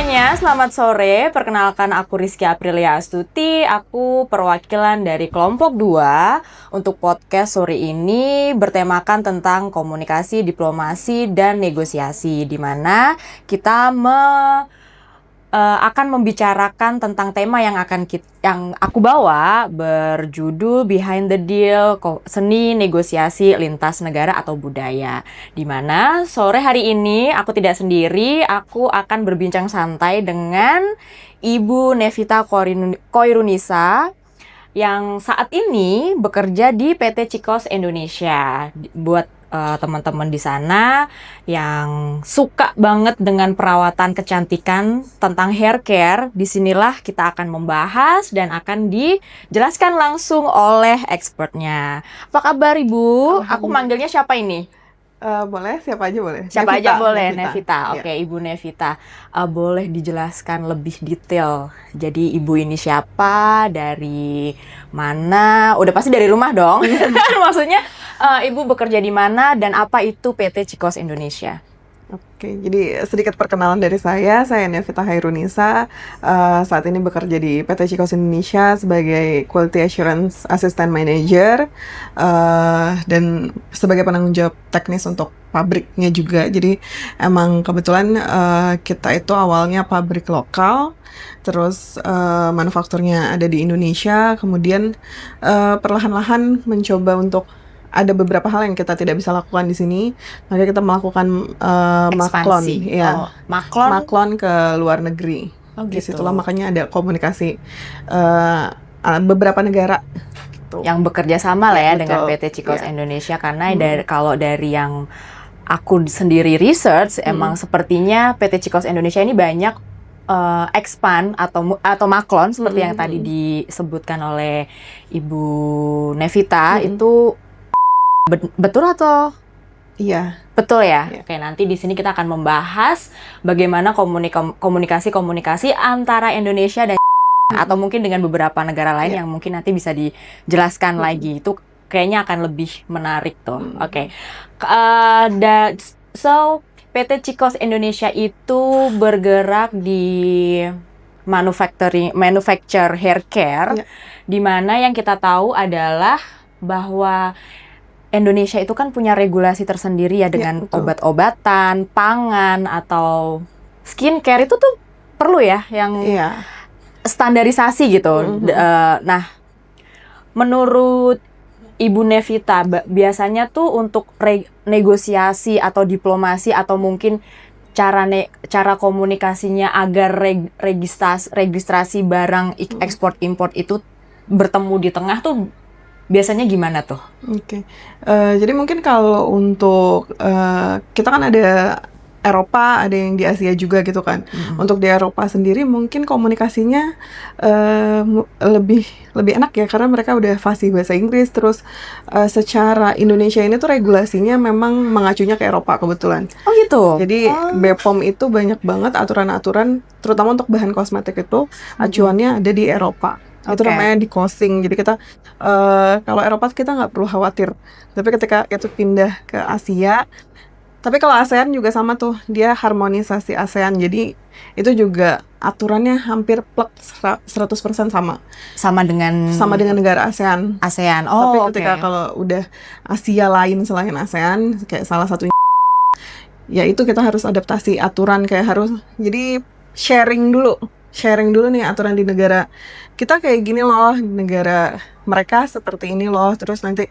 semuanya, selamat sore. Perkenalkan aku Rizky Aprilia Astuti. Aku perwakilan dari kelompok 2 untuk podcast sore ini bertemakan tentang komunikasi, diplomasi, dan negosiasi, di mana kita akan membicarakan tentang tema yang aku bawa berjudul Behind the Deal, seni negosiasi lintas negara atau budaya. Di mana sore hari ini aku tidak sendiri, aku akan berbincang santai dengan Ibu Nevita Koirunisa yang saat ini bekerja di PT Cikos Indonesia. Buat teman-teman di sana yang suka banget dengan perawatan kecantikan tentang hair care, disinilah kita akan membahas dan akan dijelaskan langsung oleh expertnya. Apa kabar Ibu? Aku manggilnya siapa ini? Boleh, siapa aja boleh. Siapa Nevita, aja boleh, Nevita. Oke, Ya. Ibu Nevita. Boleh dijelaskan lebih detail. Jadi Ibu ini siapa, dari mana? Udah pasti dari rumah dong. Maksudnya Ibu bekerja di mana dan apa itu PT Cikos Indonesia? Oke, jadi sedikit perkenalan dari saya Nevita Hairunisa. Saat ini bekerja di PT Cikos Indonesia sebagai Quality Assurance Assistant Manager dan sebagai penanggung jawab teknis untuk pabriknya juga. Jadi emang kebetulan kita itu awalnya pabrik lokal, terus manufakturnya ada di Indonesia, kemudian perlahan-lahan mencoba untuk ada beberapa hal yang kita tidak bisa lakukan di sini, makanya kita melakukan maklon, ya, maklon ke luar negeri. Oh, gitu. Disitulah makanya ada komunikasi beberapa negara gitu. Yang bekerja sama lah ya, Betul. dengan PT Cikos Indonesia, karena kalau dari yang aku sendiri research, emang sepertinya PT Cikos Indonesia ini banyak expand atau maklon seperti yang tadi disebutkan oleh Ibu Nevita. Itu betul atau? Iya. Betul ya? Iya. Oke, nanti di sini kita akan membahas bagaimana komunikasi antara Indonesia dan atau mungkin dengan beberapa negara lain yang mungkin nanti bisa dijelaskan lagi. Itu kayaknya akan lebih menarik tuh. Oke. So, PT Cikos Indonesia itu bergerak di manufacture hair care, di mana yang kita tahu adalah bahwa Indonesia itu kan punya regulasi tersendiri ya dengan obat-obatan, pangan, atau skincare itu tuh perlu ya yang standarisasi gitu. Nah, menurut Ibu Nevita, biasanya tuh untuk negosiasi atau diplomasi atau mungkin cara komunikasinya agar registrasi barang ekspor impor itu bertemu di tengah tuh biasanya gimana tuh? Oke. Jadi mungkin kalau untuk kita kan ada Eropa, ada yang di Asia juga gitu kan. Untuk di Eropa sendiri mungkin komunikasinya lebih enak ya, karena mereka udah fasih bahasa Inggris. Terus secara Indonesia ini tuh regulasinya memang mengacunya ke Eropa kebetulan. Oh gitu? Jadi BPOM itu banyak banget aturan-aturan, terutama untuk bahan kosmetik itu acuannya ada di Eropa. Itu namanya di costing. Jadi kita kalau Eropa kita nggak perlu khawatir. Tapi ketika itu pindah ke Asia, tapi kalau ASEAN juga sama tuh, dia harmonisasi ASEAN. Jadi itu juga aturannya hampir plek 100% sama. Sama dengan negara ASEAN. Oh, tapi ketika kalau udah Asia lain selain ASEAN, kayak salah satunya, ya itu kita harus adaptasi aturan, kayak harus jadi sharing dulu nih aturan di negara kita kayak gini loh, di negara mereka seperti ini loh. Terus nanti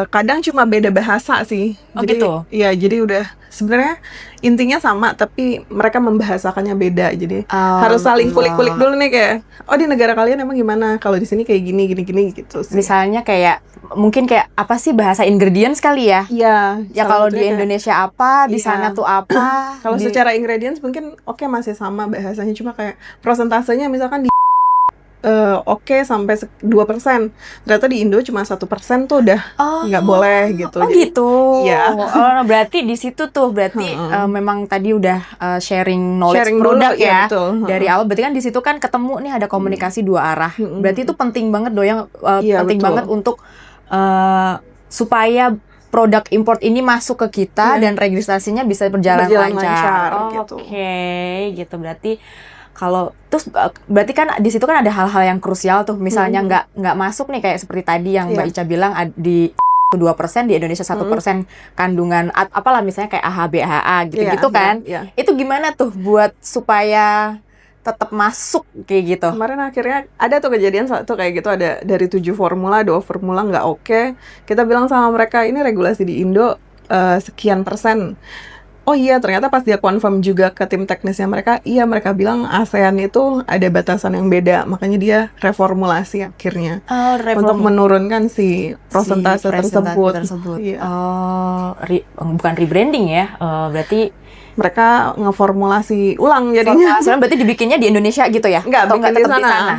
kadang cuma beda bahasa sih. Jadi gitu? Ya, jadi udah sebenarnya intinya sama, tapi mereka membahasakannya beda. Jadi harus saling kulik-kulik dulu nih, kayak di negara kalian emang gimana, kalau di sini kayak gini gitu sih. Misalnya kayak mungkin kayak apa sih bahasa ingredients kali ya? Iya. Ya kalau di Indonesia apa, di sana tuh apa? Kalau secara ingredients mungkin masih sama bahasanya, cuma kayak prosentasenya misalkan di sampai 2%. Ternyata di Indo cuma 1% tuh udah nggak boleh gitu. Gitu. Iya. Berarti di situ tuh memang tadi udah sharing knowledge produk dulu, ya. Betul. Dari awal berarti kan di situ kan ketemu nih ada komunikasi dua arah. Berarti itu penting banget penting betul. banget untuk supaya produk import ini masuk ke kita Iya. dan registrasinya bisa berjalan Berjalan lancar. lancar, Oh, gitu. Oke, gitu. Berarti kalau terus berarti kan di situ kan ada hal-hal yang krusial tuh. Misalnya nggak masuk nih kayak seperti tadi yang Mbak Iya. Ica bilang di 2%, di Indonesia 1% kandungan apalah misalnya kayak AHA, BHA gitu-gitu Iya, kan. iya. Itu gimana tuh buat supaya tetap masuk kayak gitu? Kemarin akhirnya ada tuh kejadian satu kayak gitu, ada dari 7 formula, 2 formula nggak oke. Kita bilang sama mereka, ini regulasi di Indo sekian persen. Oh iya, ternyata pas dia confirm juga ke tim teknisnya mereka, iya mereka bilang ASEAN itu ada batasan yang beda, makanya dia reformulasi akhirnya untuk menurunkan si persentase tersebut. Iya. Oh, bukan rebranding ya, berarti Mereka ngeformulasi ulang jadinya. formulasinya berarti dibikinnya di Indonesia gitu ya? Nggak, Atau bikin tetap di sana.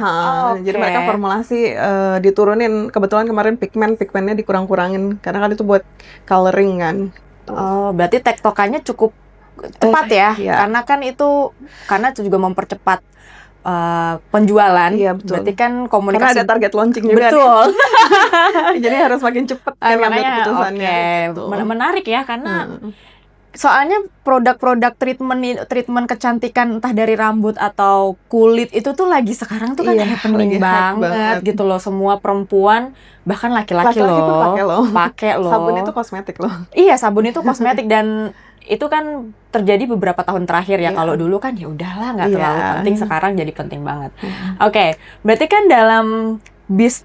Jadi Oke. mereka formulasi diturunin. Kebetulan kemarin pigmennya dikurang-kurangin karena kan itu buat coloring kan. Oh, berarti tektokannya cukup cepat ya? Iya. Karena itu juga mempercepat penjualan. Iya, betul. Berarti kan Karena komunikasi ada target launching juga. betul. Jadi harus makin cepat kan ambil Makanya keputusannya. oke. Gitu. Menarik ya karena soalnya produk-produk treatment kecantikan entah dari rambut atau kulit itu tuh lagi sekarang tuh kan Iya, happening lagi hype banget banget. gitu loh. Semua perempuan bahkan laki-laki Laki-laki pun pakai loh. pakai loh. Sabun itu kosmetik loh. Iya, sabun itu kosmetik dan itu kan terjadi beberapa tahun terakhir ya. Iya. Kalau dulu kan ya udahlah nggak Iya. terlalu penting, sekarang jadi penting banget. Oke, berarti kan dalam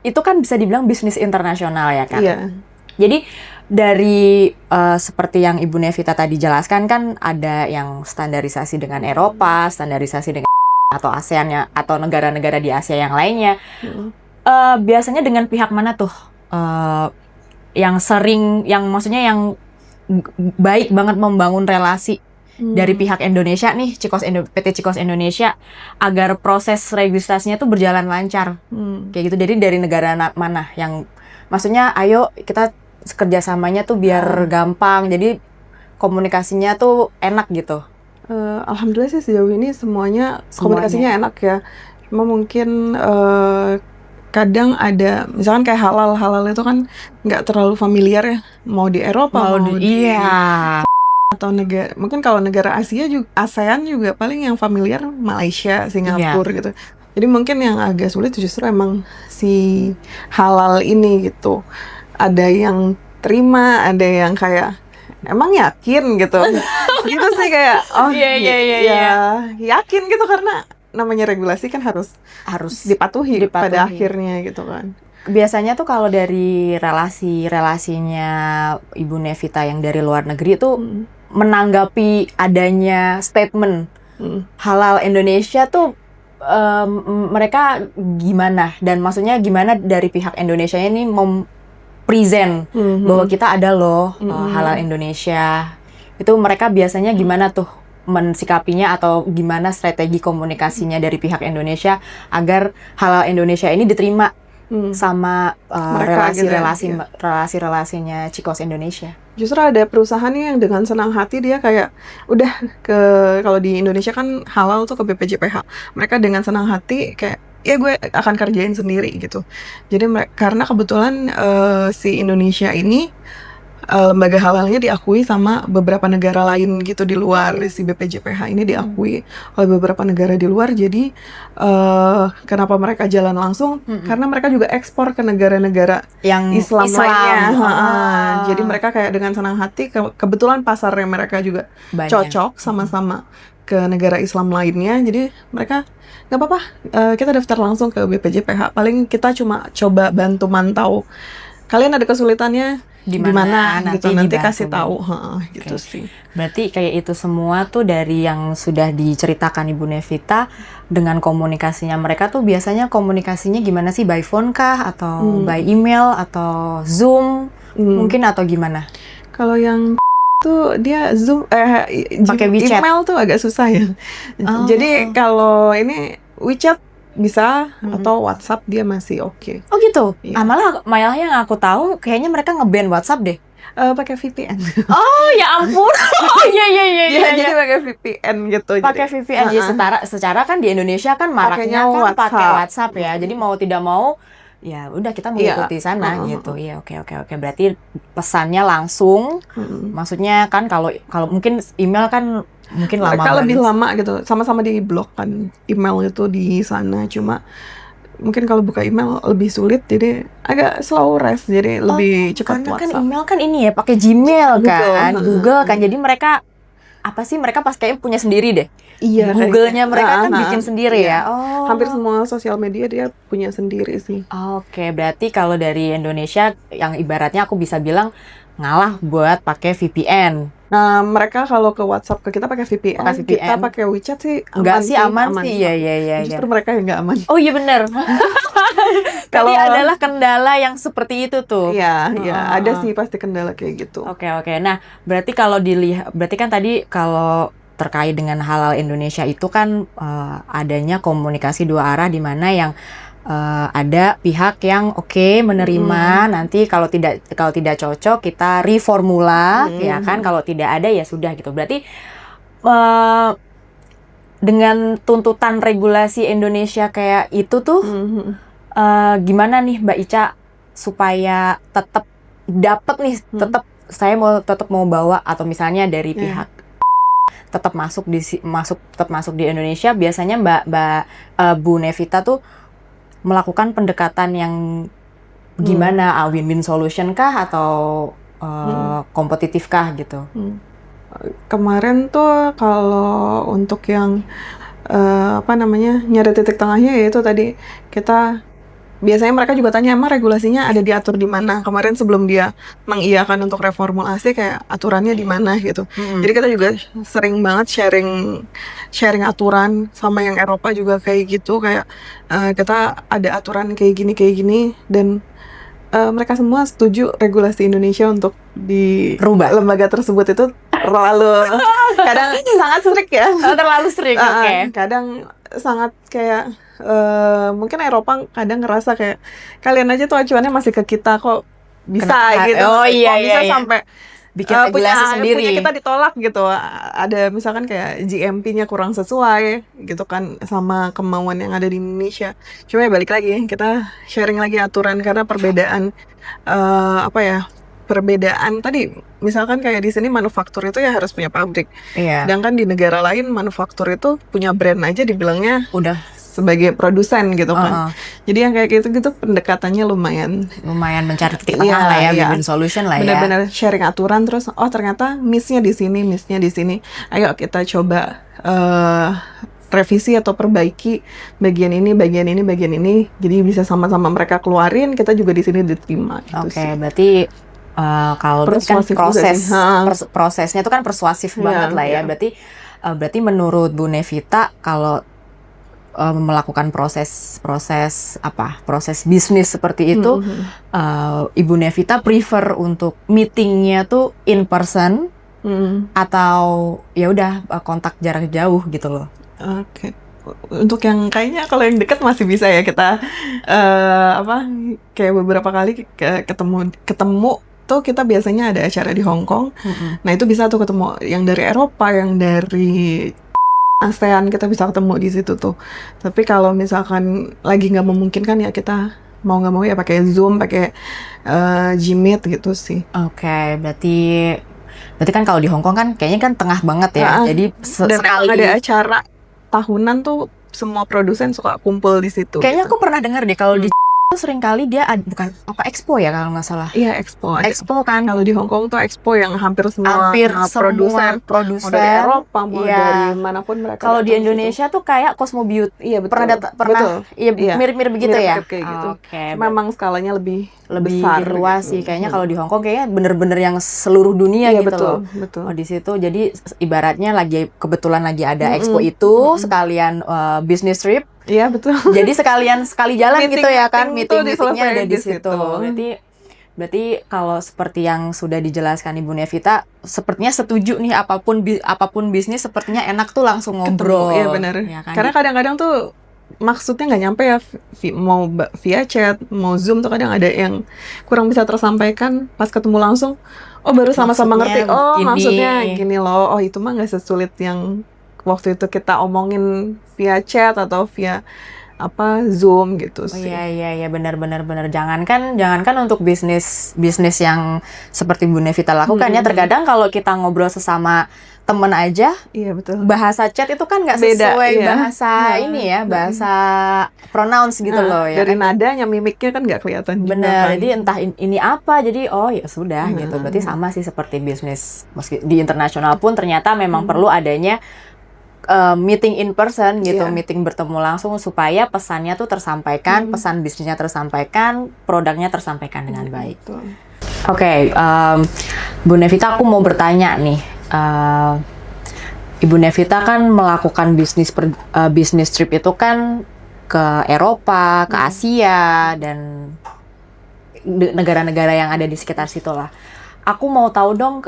itu kan bisa dibilang bisnis internasional ya kan? Iya. Jadi dari seperti yang Ibu Nevita tadi jelaskan kan ada yang standarisasi dengan Eropa, standarisasi dengan atau ASEAN ya, atau negara-negara di Asia yang lainnya. Biasanya dengan pihak mana tuh yang sering, yang maksudnya yang baik banget membangun relasi dari pihak Indonesia nih, PT Cikos Indonesia, agar proses registrasinya tuh berjalan lancar. Kayak gitu. Jadi dari negara mana yang maksudnya ayo kita kerjasamanya tuh biar gampang, jadi komunikasinya tuh enak gitu. Alhamdulillah sih sejauh ini semuanya komunikasinya enak ya. Cuma mungkin kadang ada, misalkan kayak halal itu kan nggak terlalu familiar ya, mau di Eropa, iya. atau negara, mungkin kalau negara Asia juga, ASEAN juga paling yang familiar Malaysia, Singapura gitu. Jadi mungkin yang agak sulit justru emang si halal ini gitu. Ada yang terima, ada yang kayak emang yakin gitu. Gitu sih kayak Iya. yakin gitu karena namanya regulasi kan harus dipatuhi pada akhirnya gitu kan. Biasanya tuh kalau dari relasinya Ibu Nevita yang dari luar negeri tuh menanggapi adanya statement halal Indonesia tuh mereka gimana, dan maksudnya gimana dari pihak Indonesia ini present bahwa kita ada loh halal Indonesia. Itu mereka biasanya gimana tuh mensikapinya, atau gimana strategi komunikasinya dari pihak Indonesia agar halal Indonesia ini diterima sama relasinya Cikos Indonesia. Justru ada perusahaan yang dengan senang hati dia kayak udah kalau di Indonesia kan halal tuh ke BPJPH. Mereka dengan senang hati kayak ya gue akan kerjain sendiri gitu. Jadi karena kebetulan si Indonesia ini lembaga halalnya diakui sama beberapa negara lain gitu di luar. Si BPJPH ini diakui oleh beberapa negara di luar. Jadi kenapa mereka jalan langsung? Karena mereka juga ekspor ke negara-negara yang Islam lainnya. Jadi mereka kayak dengan senang hati, kebetulan pasarnya mereka juga banyak, cocok sama-sama ke negara Islam lainnya. Jadi mereka nggak apa-apa, kita daftar langsung ke BPJPH. Paling kita cuma coba bantu mantau. Kalian ada kesulitannya di mana gitu, nanti kasih tahu gitu sih. Berarti kayak itu semua tuh dari yang sudah diceritakan Ibu Nevita, dengan komunikasinya mereka tuh biasanya komunikasinya gimana sih, by phone kah atau by email atau Zoom mungkin, atau gimana? Kalau yang tuh dia Zoom pakai WeChat. Email tuh agak susah ya. Jadi kalau ini WeChat bisa, atau WhatsApp dia masih oke. Oh gitu? Iya. Malah yang aku tahu kayaknya mereka nge-ban WhatsApp deh. Pakai VPN. Oh ya ampun. Oh iya. Jadi pakai VPN gitu. Pakai VPN. Jadi secara kan di Indonesia kan maraknya kan pakai WhatsApp ya. Jadi mau tidak mau ya udah kita Iya. mengikuti sana gitu. Iya, oke. Berarti pesannya langsung. Maksudnya kan kalau mungkin email kan mungkin lama Mereka lebih banget. lama gitu, sama-sama di blok kan email itu di sana, cuma mungkin kalau buka email lebih sulit, jadi agak slow res, jadi lebih cepat Karena kan WhatsApp. email kan ini ya pakai Gmail kan, Google. Google kan. Jadi mereka apa sih mereka pas kayaknya punya sendiri deh. Iya, Google-nya kayaknya. mereka kan bikin sendiri Iya. ya. Oh. Hampir semua sosial media dia punya sendiri sih. Oke, berarti kalau dari Indonesia yang ibaratnya aku bisa bilang ngalah buat pakai VPN. Nah, mereka kalau ke WhatsApp ke kita pakai VPN, Pakai VPN. kita pakai WeChat sih Enggak sih, aman sih. Iya. Justru mereka yang nggak aman. Oh iya benar. Kalau Kalau- adalah kendala yang seperti itu tuh. Iya, ada sih pasti kendala kayak gitu. Oke. Nah, berarti kalau dilihat, berarti kan tadi kalau terkait dengan halal Indonesia itu kan adanya komunikasi dua arah di mana yang ada pihak yang oke menerima, nanti kalau tidak cocok kita reformula, ya kan? Kalau tidak ada ya sudah gitu. Berarti dengan tuntutan regulasi Indonesia kayak itu tuh gimana nih Mbak Ica supaya tetap dapat nih, saya tetap mau bawa, atau misalnya dari pihak tetap masuk di Indonesia, biasanya Bu Nevita tuh melakukan pendekatan yang gimana, win-win solution kah atau kompetitif kah gitu? Kemarin tuh kalau untuk yang nyari titik tengahnya, yaitu tadi kita biasanya mereka juga tanya emang regulasinya ada diatur di mana. Kemarin sebelum dia mengiyakan untuk reformulasi, kayak aturannya di mana gitu. Jadi kita juga sering banget sharing aturan sama yang Eropa juga kayak gitu, kayak kita ada aturan kayak gini dan mereka semua setuju regulasi Indonesia untuk di Rubah. lembaga tersebut itu terlalu kadang sangat strict ya. Terlalu strict, oke. Kadang sangat kayak mungkin Eropa kadang ngerasa kayak kalian aja tuh acuannya masih ke kita, kok bisa gitu. Oh iya, Kok bisa iya. sampai Bikin regulasi sendiri. punya kita ditolak gitu. Ada misalkan kayak GMP-nya kurang sesuai gitu kan sama kemauan yang ada di Indonesia. Cuma ya balik lagi, kita sharing lagi aturan, karena perbedaan perbedaan tadi, misalkan kayak di sini manufaktur itu ya harus punya pabrik. Iya. Sedangkan di negara lain manufaktur itu punya brand aja dibilangnya Udah sebagai produsen gitu kan. Jadi yang kayak gitu pendekatannya lumayan mencari titik tengah lah ya, win-win solution lah ya. benar-benar sharing aturan, terus ternyata miss-nya di sini. Ayo kita coba revisi atau perbaiki bagian ini. Jadi bisa sama-sama mereka keluarin, kita juga di sini diterima gitu. Oke, berarti kalau kan prosesnya itu kan persuasif banget lah ya. Berarti menurut Bu Nevita kalau melakukan proses bisnis seperti itu, Ibu Nevita prefer untuk meetingnya tuh in person atau ya udah kontak jarak jauh gitu loh. Oke. Untuk yang kayaknya kalau yang dekat masih bisa ya kita kayak beberapa kali ketemu tuh, kita biasanya ada acara di Hong Kong. Nah itu bisa tuh ketemu yang dari Eropa, yang dari ASEAN, kita bisa ketemu di situ tuh. Tapi kalau misalkan lagi nggak memungkinkan ya kita mau nggak mau ya pakai Zoom, pakai Gmeet gitu sih. Oke, berarti kan kalau di Hong Kong kan kayaknya kan tengah banget ya. Jadi dan sekali ada acara tahunan tuh semua produsen suka kumpul di situ. Kayaknya gitu. aku pernah dengar deh kalau di sering kali dia bukan apa expo ya kalau nggak salah. Iya, expo kan. Kalau di Hong Kong tuh expo yang hampir semua produsen mau dari Eropa, mau dari manapun mereka. Kalau di Indonesia tuh kayak Cosmo Beauty. Iya, betul. Pernah mirip-mirip begitu ya. Kayak gitu. Oke. Memang skalanya lebih besar, luas sih. Kayaknya kalau di Hong Kong kayaknya bener-bener yang seluruh dunia gitu loh. Betul. Oh, di situ jadi ibaratnya kebetulan lagi ada expo itu, sekalian business trip. Iya, betul. Jadi sekali jalan gitu ya kan, meetingnya ada di situ. Berarti kalau seperti yang sudah dijelaskan Ibu Nevita, sepertinya setuju nih apapun bisnis sepertinya enak tuh langsung ngobrol. Iya benar. Ya kan? Karena kadang-kadang tuh maksudnya nggak nyampe ya, mau via chat, mau Zoom tuh kadang ada yang kurang bisa tersampaikan pas ketemu langsung. Oh baru sama-sama ngerti. Oh maksudnya gini loh. Oh itu mah nggak sesulit yang waktu itu kita omongin via chat atau via Zoom gitu Oh sih. iya benar-benar benar. Jangankan untuk bisnis yang seperti Bu Nevita lakukan ya. Terkadang kalau kita ngobrol sesama temen aja, Iya betul. bahasa chat itu kan nggak Beda, sesuai iya. bahasa ini ya, bahasa pronounce gitu loh ya Dari kan. nadanya, mimiknya kan nggak kelihatan juga Bener, kan. jadi entah ini apa, jadi oh ya sudah gitu. Berarti sama sih seperti bisnis, meski di internasional pun ternyata memang perlu adanya meeting in person gitu, Iya. meeting bertemu langsung supaya pesannya tuh tersampaikan, pesan bisnisnya tersampaikan, produknya tersampaikan dengan baik. Betul. Oke, Bu Nevita, aku mau bertanya nih. Ibu Nevita kan melakukan bisnis trip itu kan ke Eropa, ke Asia, dan negara-negara yang ada di sekitar situ lah. Aku mau tahu dong,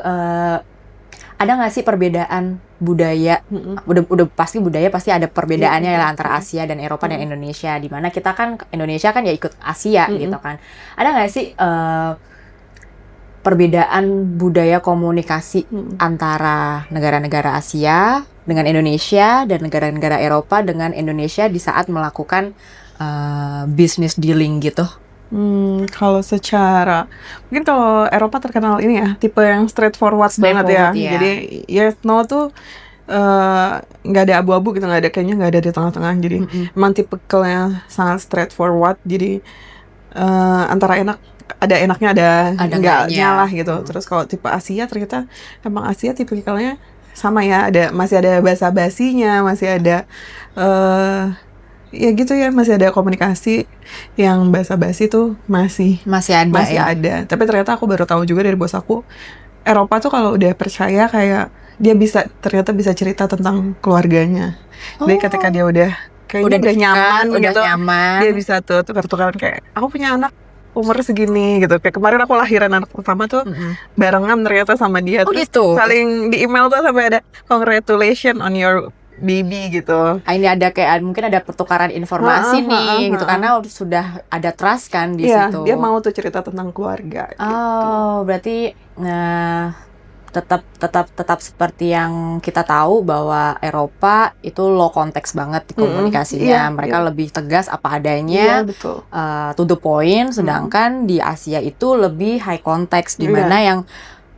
ada nggak sih perbedaan budaya? Udah pasti budaya pasti ada perbedaannya ya antara Asia dan Eropa dan Indonesia. Dimana kita kan Indonesia kan ya ikut Asia gitu kan. Ada nggak sih perbedaan budaya komunikasi antara negara-negara Asia dengan Indonesia dan negara-negara Eropa dengan Indonesia di saat melakukan business dealing gitu? Kalau secara mungkin kalau Eropa terkenal ini ya tipe yang straightforward banget ya. Straightforward, ya. Jadi yes no tuh nggak ada abu-abu gitu, kayaknya nggak ada di tengah-tengah. Jadi emang tipikalnya sangat straightforward. Jadi antara ada enaknya ada enggaknya enggaknya. lah gitu. Terus kalau tipe Asia ternyata emang Asia tipikalnya sama ya, masih ada basa-basinya, masih ada ya gitu ya, masih ada komunikasi yang basa-basi tuh masih Masih ada ya. ada. Tapi ternyata aku baru tahu juga dari bos aku, Eropa tuh kalau udah percaya kayak dia ternyata bisa cerita tentang keluarganya. Jadi ketika dia udah kayaknya udah nyaman udah gitu, nyaman. dia bisa tuh tukar-tukaran kayak aku punya anak umur segini gitu. Kayak kemarin aku lahiran anak pertama tuh barengan ternyata sama dia. Oh Terus gitu. saling di email tuh sampai ada congratulations on your baby gitu. Ini ada kayak mungkin ada pertukaran informasi nih gitu karena sudah ada trust kan di Iya, situ. dia mau tuh cerita tentang keluarga gitu. Oh, berarti tetap seperti yang kita tahu bahwa Eropa itu low konteks banget di komunikasinya. Iya, Mereka iya. lebih tegas apa Iya, adanya, betul. to the point. Sedangkan di Asia itu lebih high konteks, di mana yang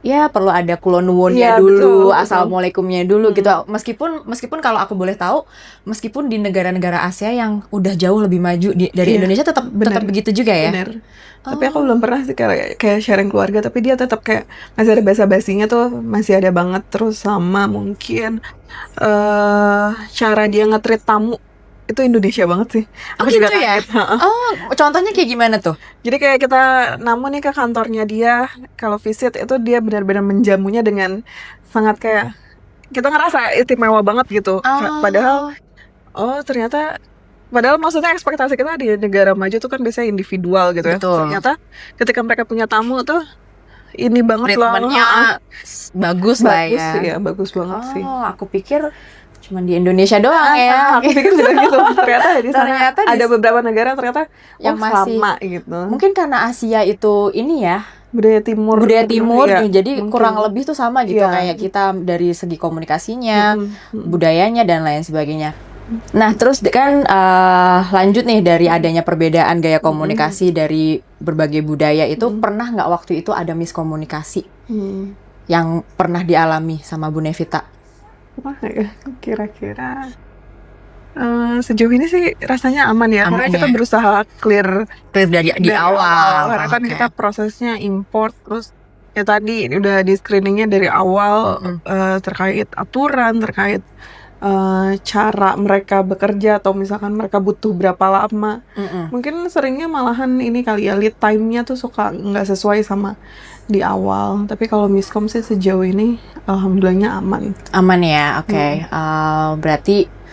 ya perlu ada kulonwonnya Iya, dulu, betul. assalamualaikumnya dulu gitu. Meskipun kalau aku boleh tahu, meskipun di negara-negara Asia yang udah jauh lebih maju dari Iya, Indonesia tetap begitu juga ya. Bener. Tapi aku belum pernah sih kayak sharing keluarga, tapi dia tetap kayak masih ada basa-basinya tuh, masih ada banget. Terus sama mungkin cara dia nge-treat tamu itu Indonesia banget sih. Oh Aku juga gitu ya? kaget. Heeh. Oh, contohnya kayak gimana tuh? Jadi kayak kita namun nih ke kantornya dia, kalau visit itu dia benar-benar menjamunya dengan sangat kayak kita ngerasa istimewa banget gitu. Padahal padahal maksudnya ekspektasi kita di negara maju tuh kan biasanya individual gitu ya. Betul. Ternyata ketika mereka punya tamu tuh ini banget loh. Treatmentnya bagus lah ya. Bagus ya, bagus banget sih. Oh, aku pikir cuma di Indonesia doang ya. Aku pikir juga gitu. Ternyata di sana Ternyata ada beberapa negara ternyata yang masih sama gitu. Mungkin karena Asia itu ini ya, budaya timur ya, jadi mungkin. kurang lebih tuh sama gitu, Iya. kayak kita dari segi komunikasinya, budayanya dan lain sebagainya. Nah, terus kan lanjut nih dari adanya perbedaan gaya komunikasi dari berbagai budaya itu, pernah nggak waktu itu ada miskomunikasi yang pernah dialami sama Bu Nevita? Wah, ya, kira-kira sejauh ini sih rasanya aman ya, karena kita berusaha clear dari awal. Karena kan kita prosesnya import, terus ya tadi udah di screeningnya dari awal terkait aturan, terkait cara mereka bekerja, atau misalkan mereka butuh berapa lama. Mungkin seringnya malahan ini kali ya, lead time-nya tuh suka nggak sesuai sama di awal. Tapi kalau miskom sih sejauh ini alhamdulillahnya aman. Aman ya, oke. Berarti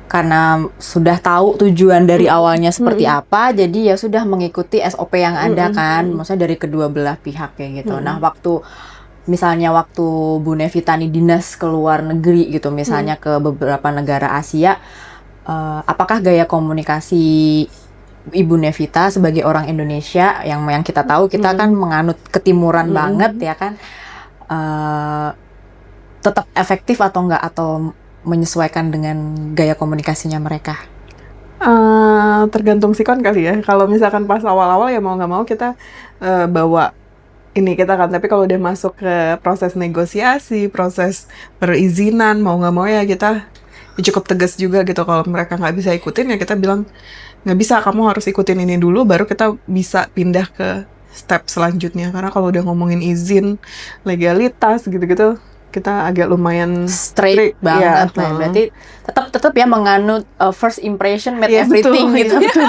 karena sudah tahu tujuan dari awalnya seperti apa, jadi ya sudah mengikuti SOP yang ada kan, maksudnya dari kedua belah pihak kayak gitu. Nah, misalnya waktu Bu Nevita nih dinas ke luar negeri gitu, misalnya ke beberapa negara Asia, apakah gaya komunikasi Ibu Nevita sebagai orang Indonesia yang kita tahu kita kan menganut ketimuran banget ya kan, tetap efektif atau enggak, atau menyesuaikan dengan gaya komunikasinya mereka? Tergantung sikon kali ya. Kalau misalkan pas awal-awal ya mau nggak mau kita bawa ini kita kan. Tapi kalau udah masuk ke proses negosiasi, proses perizinan, mau nggak mau ya kita ya cukup tegas juga gitu. Kalau mereka nggak bisa ikutin ya kita bilang nggak bisa, kamu harus ikutin ini dulu, baru kita bisa pindah ke step selanjutnya. Karena kalau udah ngomongin izin, legalitas gitu-gitu, kita agak lumayan Straight strict, banget ya. lah. Berarti tetap ya menganut first impression made Iya, everything betul, gitu. iya, betul.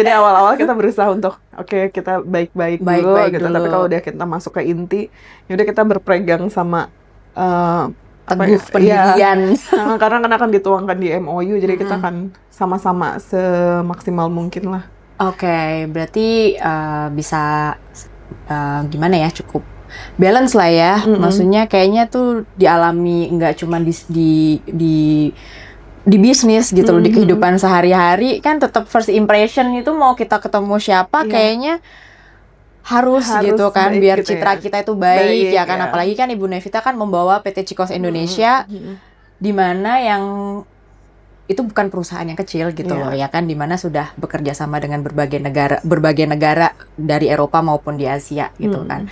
Jadi awal-awal kita berusaah untuk oke kita baik-baik dulu Baik-baik gitu. dulu. Tapi kalau udah kita masuk ke inti, ya udah kita berpegang sama apa Teguh ya, pendirian. karena kan akan dituangkan di MOU, jadi kita akan sama-sama semaksimal mungkin lah. Oke, berarti bisa gimana ya, cukup balance lah ya. Maksudnya kayaknya tuh dialami nggak cuma di bisnis gitu loh, di kehidupan sehari-hari kan tetap first impression itu mau kita ketemu siapa kayaknya harus gitu kan, baik biar gitu citra ya. kita itu baik ya kan. ya. Apalagi kan Ibu Nevita kan membawa PT Cikos Indonesia, di mana yang itu bukan perusahaan yang kecil gitu loh ya kan, di mana sudah bekerja sama dengan berbagai negara dari Eropa maupun di Asia gitu kan.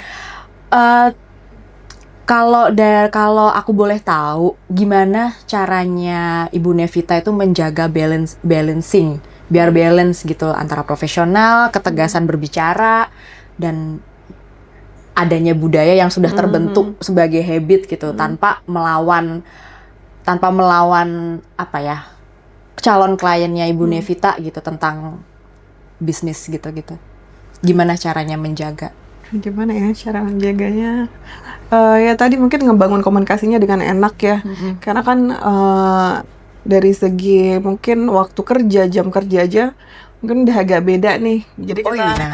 Kalau aku boleh tahu, gimana caranya Ibu Nevita itu menjaga balancing biar balance gitu antara profesional, ketegasan berbicara, dan adanya budaya yang sudah terbentuk sebagai habit gitu, tanpa melawan apa ya, calon kliennya Ibu Nevita gitu tentang bisnis gitu. Gimana caranya menjaga? Gimana ya cara menjaganya? Ya tadi mungkin ngebangun komunikasinya dengan enak ya. Karena kan dari segi mungkin waktu kerja, jam kerja aja mungkin udah agak beda nih. Jadi kita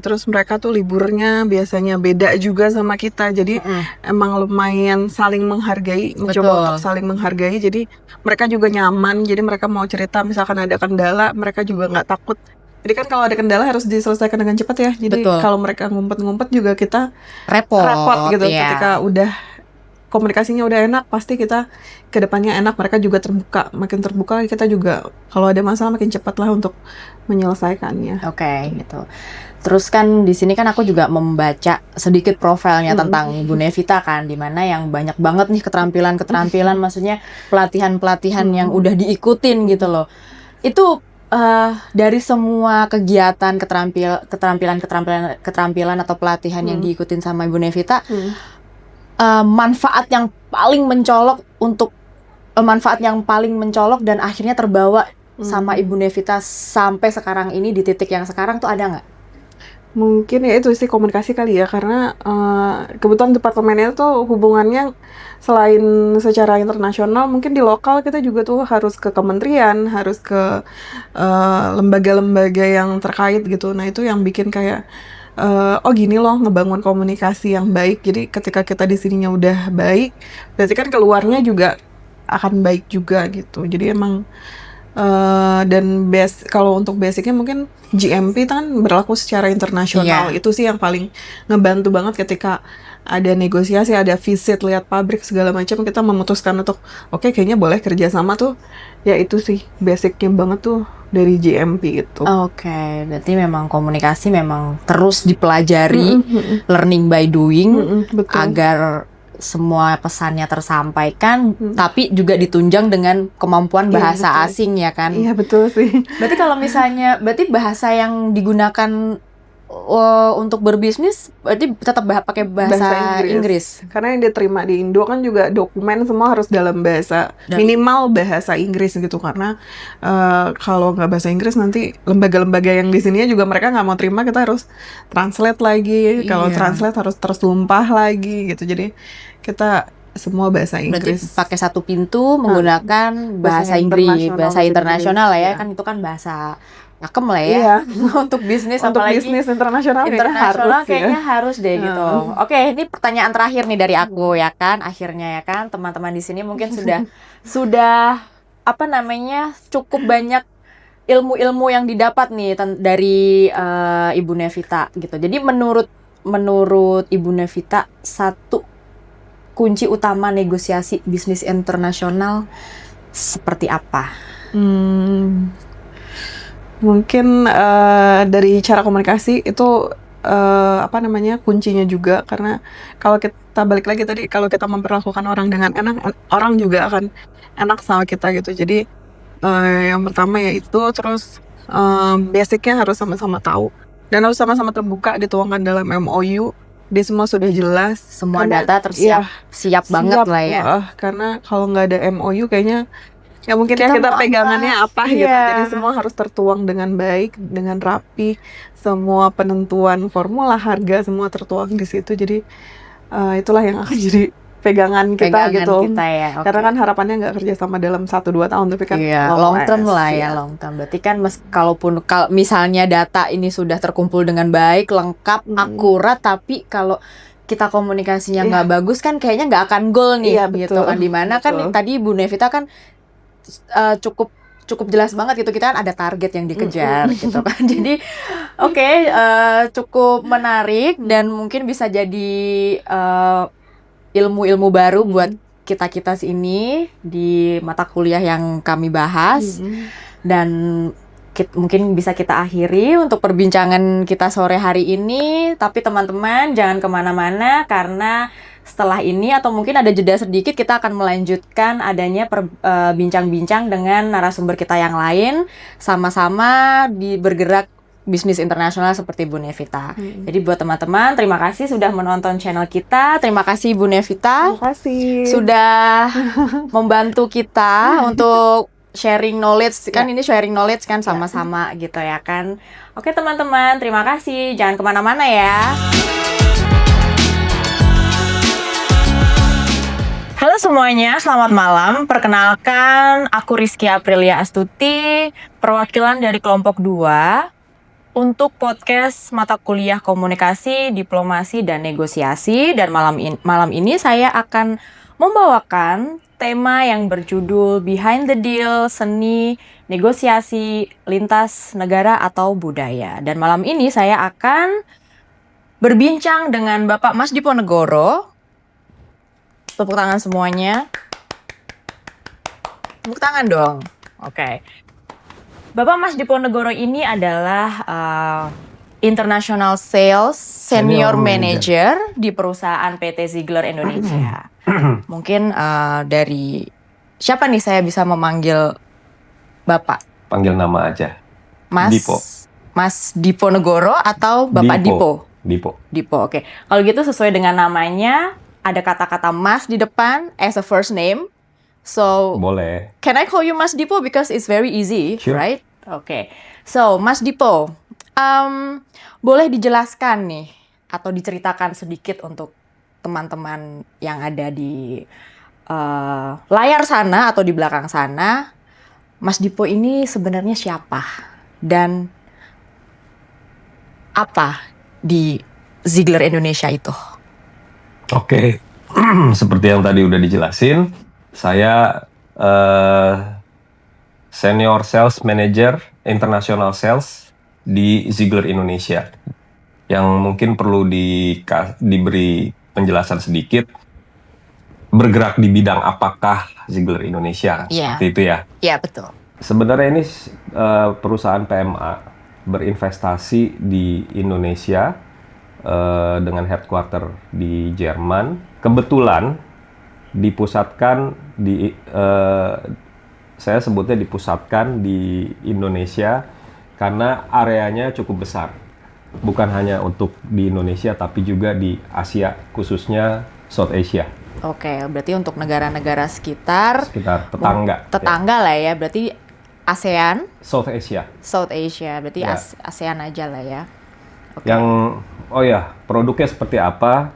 terus mereka tuh liburnya biasanya beda juga sama kita. Jadi emang lumayan saling menghargai, mencoba untuk saling menghargai. Jadi mereka juga nyaman. Jadi mereka mau cerita misalkan ada kendala, mereka juga nggak takut. Jadi kan kalau ada kendala harus diselesaikan dengan cepat ya. Jadi kalau mereka ngumpet-ngumpet juga kita repot gitu. Ketika udah komunikasinya udah enak, pasti kita ke depannya enak. Mereka juga terbuka, makin terbuka kita juga kalau ada masalah makin cepat lah untuk menyelesaikannya. Oke, gitu. Terus kan di sini kan aku juga membaca sedikit profilnya tentang Ibu Nevita kan, di mana yang banyak banget nih keterampilan, maksudnya pelatihan yang udah diikutin gitu loh. Itu dari semua kegiatan keterampilan atau pelatihan yang diikutin sama Ibu Nevita, manfaat yang paling mencolok dan akhirnya terbawa sama Ibu Nevita sampai sekarang ini di titik yang sekarang tuh ada nggak? Mungkin ya itu sih komunikasi kali ya, karena kebetulan departemennya tuh hubungannya selain secara internasional, mungkin di lokal kita juga tuh harus ke kementerian, harus ke lembaga-lembaga yang terkait gitu. Nah itu yang bikin kayak oh gini loh ngebangun komunikasi yang baik. Jadi ketika kita di sininya udah baik, berarti kan keluarnya juga akan baik juga gitu. Jadi emang dan kalau untuk basicnya mungkin GMP kan berlaku secara internasional. Itu sih yang paling ngebantu banget ketika ada negosiasi, ada visit, lihat pabrik segala macam, kita memutuskan untuk oke, kayaknya boleh kerja sama tuh. Ya itu sih basicnya banget tuh dari GMP itu. Oke, berarti memang komunikasi memang terus dipelajari, learning by doing, agar semua pesannya tersampaikan, tapi juga ditunjang dengan kemampuan bahasa asing ya kan? Iya betul sih. Berarti kalau misalnya, berarti bahasa yang digunakan untuk berbisnis, berarti tetap pakai bahasa Inggris. Karena yang diterima di Indo kan juga dokumen semua harus dalam bahasa, minimal bahasa Inggris gitu. Karena kalau nggak bahasa Inggris nanti lembaga-lembaga yang di sini juga mereka nggak mau terima, kita harus translate lagi. Kalau translate harus tersumpah lagi gitu. Jadi kita semua bahasa Inggris. Berarti pakai satu pintu menggunakan bahasa Inggris, bahasa internasional lah ya. Kan itu kan bahasa pakem lah ya. Untuk bisnis, untuk apalagi bisnis internasional kayaknya harus deh gitu. Oke, ini pertanyaan terakhir nih dari aku ya kan. Akhirnya ya kan, teman-teman di sini mungkin sudah apa namanya, cukup banyak ilmu-ilmu yang didapat nih dari Ibu Nevita gitu. Jadi menurut Ibu Nevita, satu kunci utama negosiasi bisnis internasional seperti apa? Mungkin dari cara komunikasi itu kuncinya juga, karena kalau kita balik lagi tadi, kalau kita memperlakukan orang dengan enak, orang juga akan enak sama kita gitu. Jadi yang pertama yaitu, terus basicnya harus sama-sama tahu dan harus sama-sama terbuka, dituangkan dalam MOU. Dia semua sudah jelas. Semua Karena- data tersiap, siap banget siap, lah ya. karena kalau nggak ada MOU kayaknya ya mungkin Kita kita mau pegangannya apa gitu. Iya. Jadi semua harus tertuang dengan baik, dengan rapi. Semua penentuan formula harga semua tertuang di situ. Jadi itulah yang akan jadi pegangan kita Pegangan gitu. kita ya. Oke. Karena kan harapannya nggak kerja sama dalam 1-2 tahun, tapi kan Iya, long term lah ya, ya. long term. Berarti kan kalau misalnya data ini sudah terkumpul dengan baik, lengkap, akurat, tapi kalau kita komunikasinya nggak bagus kan kayaknya nggak akan goal nih, Iya, gitu betul, kan. Dimana kan betul. tadi Bu Nevita kan cukup jelas banget gitu, kita kan ada target yang dikejar gitu kan. Jadi oke, cukup menarik dan mungkin bisa jadi ilmu-ilmu baru buat kita sini di mata kuliah yang kami bahas. Dan mungkin bisa kita akhiri untuk perbincangan kita sore hari ini. Tapi teman-teman jangan kemana-mana, karena setelah ini atau mungkin ada jeda sedikit, kita akan melanjutkan adanya bincang-bincang dengan narasumber kita yang lain, sama-sama bergerak bisnis internasional seperti Bu Nevita. Jadi buat teman-teman, terima kasih sudah menonton channel kita. Terima kasih Bu Nevita. Terima kasih. Sudah membantu kita untuk sharing knowledge. Kan ini sharing knowledge kan sama-sama gitu ya kan. Oke teman-teman, terima kasih. Jangan kemana-mana ya. Halo semuanya, selamat malam. Perkenalkan, aku Rizky Aprilia Astuti, perwakilan dari kelompok 2 untuk podcast mata kuliah komunikasi, diplomasi, dan negosiasi. Dan malam ini saya akan membawakan tema yang berjudul Behind the Deal, Seni, Negosiasi, Lintas Negara atau Budaya. Dan malam ini saya akan berbincang dengan Bapak Mas Diponegoro. Tepuk tangan semuanya. Tepuk tangan dong. Oke. Bapak Mas Diponegoro ini adalah International Sales Senior Manager di perusahaan PT Ziegler Indonesia. Mungkin dari siapa nih saya bisa memanggil Bapak? Panggil nama aja. Mas Dipo. Mas Diponegoro atau Bapak Dipo? Dipo, oke. Kalau gitu sesuai dengan namanya, ada kata-kata Mas di depan as a first name. So, boleh. Can I call you Mas Dipo because it's very easy, Sure. right? Okay. So, Mas Dipo, boleh dijelaskan nih atau diceritakan sedikit untuk teman-teman yang ada di layar sana atau di belakang sana, Mas Dipo ini sebenarnya siapa dan apa di Ziegler Indonesia itu? Oke. Seperti yang tadi udah dijelasin, saya Senior Sales Manager International Sales di Ziegler Indonesia. Yang mungkin perlu diberi penjelasan sedikit, bergerak di bidang apakah Ziegler Indonesia, seperti itu ya? Iya, betul. Sebenarnya ini perusahaan PMA berinvestasi di Indonesia dengan headquarter di Jerman. Kebetulan dipusatkan saya sebutnya dipusatkan di Indonesia karena areanya cukup besar. Bukan hanya untuk di Indonesia, tapi juga di Asia, khususnya South Asia. Oke, berarti untuk negara-negara sekitar tetangga. Tetangga lah ya, berarti ASEAN. South Asia. South Asia, berarti Ya. ASEAN aja lah ya. Oke. Produknya seperti apa?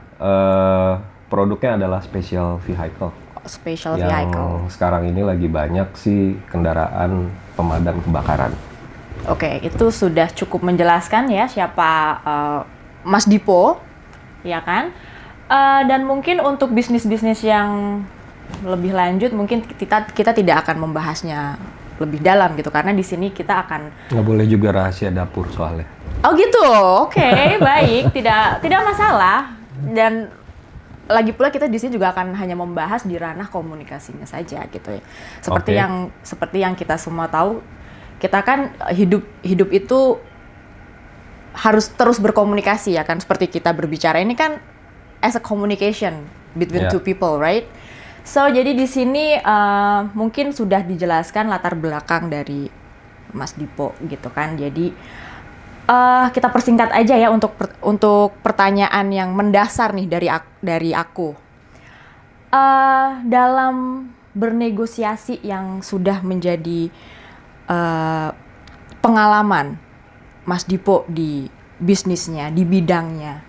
Produknya adalah special vehicle. Special yang vehicle. sekarang ini lagi banyak sih kendaraan pemadam kebakaran. Oke, itu sudah cukup menjelaskan ya siapa Mas Dipo, ya kan? Dan mungkin untuk bisnis-bisnis yang lebih lanjut, mungkin kita tidak akan membahasnya lebih dalam gitu, karena di sini kita akan Nggak boleh juga rahasia dapur soalnya. Oh gitu, oke, baik, tidak masalah. Dan lagi pula kita di sini juga akan hanya membahas di ranah komunikasinya saja gitu ya. Seperti Oke. yang kita semua tahu, kita kan hidup itu harus terus berkomunikasi ya kan, seperti kita berbicara ini kan as a communication between Yeah. two people, right? So jadi di sini mungkin sudah dijelaskan latar belakang dari Mas Dipo gitu kan. Jadi kita persingkat aja ya untuk pertanyaan yang mendasar nih dari aku. Dalam bernegosiasi yang sudah menjadi pengalaman Mas Dipo di bisnisnya, di bidangnya,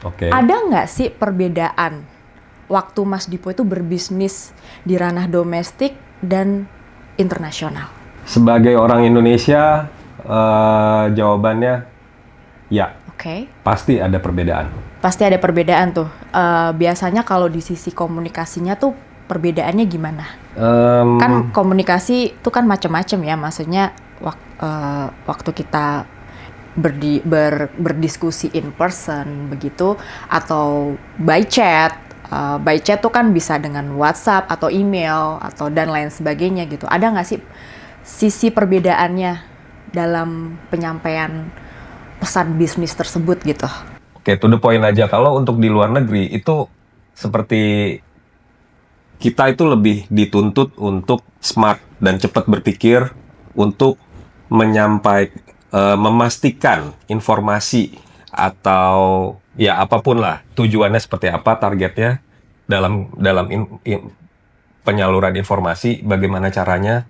Oke. ada nggak sih perbedaan waktu Mas Dipo itu berbisnis di ranah domestik dan internasional? Sebagai orang Indonesia, jawabannya ya, Oke. pasti ada perbedaan. Pasti ada perbedaan tuh. Biasanya kalau di sisi komunikasinya tuh perbedaannya gimana? Kan komunikasi itu kan macam-macam ya, maksudnya waktu kita berdiskusi in person begitu atau by chat. By chat tuh kan bisa dengan WhatsApp atau email atau dan lain sebagainya gitu. Ada nggak sih sisi perbedaannya dalam penyampaian pesan bisnis tersebut gitu? Oke, to the point aja. Kalau untuk di luar negeri itu seperti kita itu lebih dituntut untuk smart dan cepat berpikir untuk memastikan informasi atau ya apapun lah tujuannya seperti apa, targetnya dalam penyaluran informasi, bagaimana caranya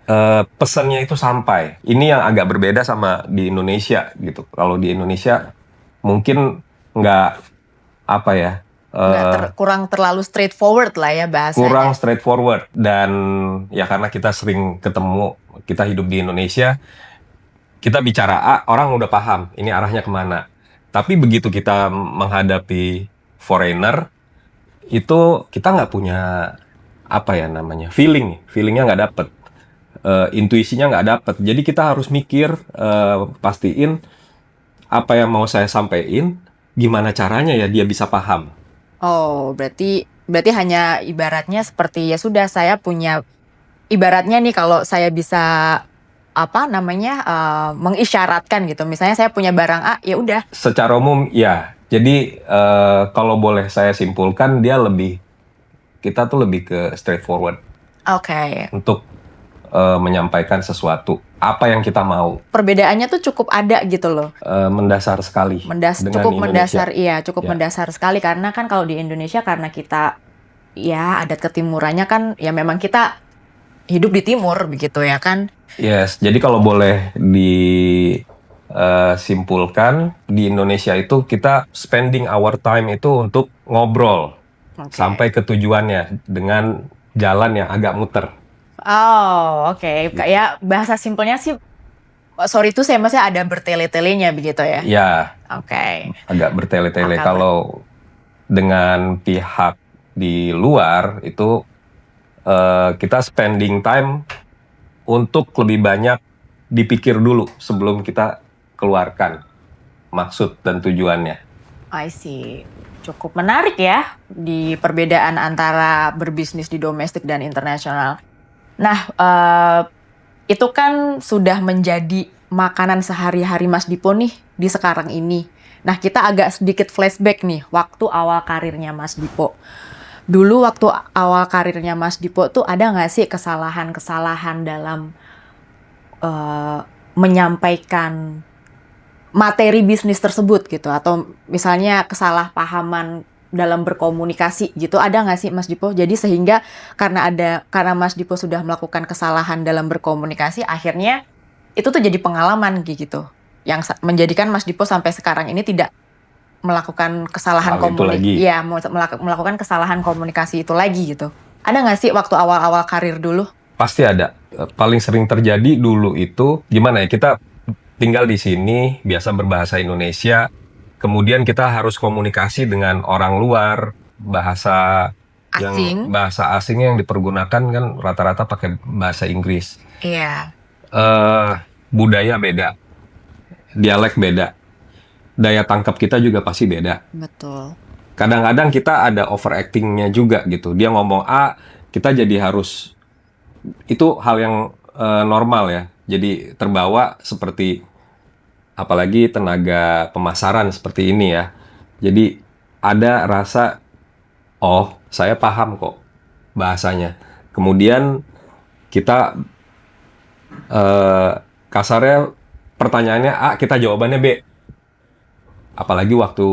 pesannya itu sampai. Ini yang agak berbeda sama di Indonesia gitu. Kalau di Indonesia mungkin nggak apa ya, Kurang terlalu straightforward lah ya bahasanya. kurang straightforward, dan ya karena kita sering ketemu, kita hidup di Indonesia, kita bicara A, orang udah paham ini arahnya kemana. Tapi begitu kita menghadapi foreigner, itu kita nggak punya apa ya namanya, feelingnya nggak dapet, intuisinya nggak dapet. Jadi kita harus mikir, pastiin apa yang mau saya sampaikan, gimana caranya ya dia bisa paham. Oh, berarti hanya ibaratnya seperti ya sudah, saya punya ibaratnya nih, kalau saya bisa apa namanya mengisyaratkan gitu. Misalnya saya punya barang A, ya udah. Secara umum ya. Jadi kalau boleh saya simpulkan, kita tuh lebih ke straightforward Oke. untuk menyampaikan sesuatu apa yang kita mau. Perbedaannya tuh cukup ada gitu loh. Mendasar sekali. dengan Cukup Indonesia. mendasar, iya, cukup Ya. mendasar sekali, karena kan kalau di Indonesia karena kita ya adat ketimurannya kan ya memang kita hidup di timur begitu ya kan. Yes, jadi kalau boleh disimpulkan, di Indonesia itu kita spending our time itu untuk ngobrol Oke. sampai ke tujuannya dengan jalan yang agak muter. Oh, oke. Kayak bahasa simpelnya sih, sorry itu saya masih ada bertele-telenya begitu ya. Ya, Oke. agak bertele-tele. Akal. Kalau dengan pihak di luar itu kita spending time untuk lebih banyak dipikir dulu sebelum kita keluarkan maksud dan tujuannya. I see. Cukup menarik ya di perbedaan antara berbisnis di domestik dan internasional. Nah, itu kan sudah menjadi makanan sehari-hari Mas Dipo nih di sekarang ini. Nah, kita agak sedikit flashback nih waktu awal karirnya Mas Dipo. Dulu waktu awal karirnya Mas Dipo tuh ada nggak sih kesalahan-kesalahan dalam menyampaikan materi bisnis tersebut gitu, atau misalnya kesalahpahaman dalam berkomunikasi gitu, ada nggak sih Mas Dipo? Jadi sehingga karena Mas Dipo sudah melakukan kesalahan dalam berkomunikasi, akhirnya itu tuh jadi pengalaman gitu, yang menjadikan Mas Dipo sampai sekarang ini tidak melakukan kesalahan melakukan kesalahan komunikasi itu lagi gitu. Ada nggak sih waktu awal-awal karir dulu? Pasti ada. Paling sering terjadi dulu itu gimana ya, kita tinggal di sini biasa berbahasa Indonesia, kemudian kita harus komunikasi dengan orang luar, bahasa Asing. asing yang dipergunakan kan rata-rata pakai bahasa Inggris. Iya. Budaya beda, dialek beda, daya tangkap kita juga pasti beda. Betul. Kadang-kadang kita ada overactingnya juga gitu. Dia ngomong A, kita jadi harus, itu hal yang normal ya. Jadi terbawa seperti apalagi tenaga pemasaran seperti ini ya. Jadi ada rasa, oh saya paham kok bahasanya. Kemudian kita kasarnya pertanyaannya A, kita jawabannya B. Apalagi waktu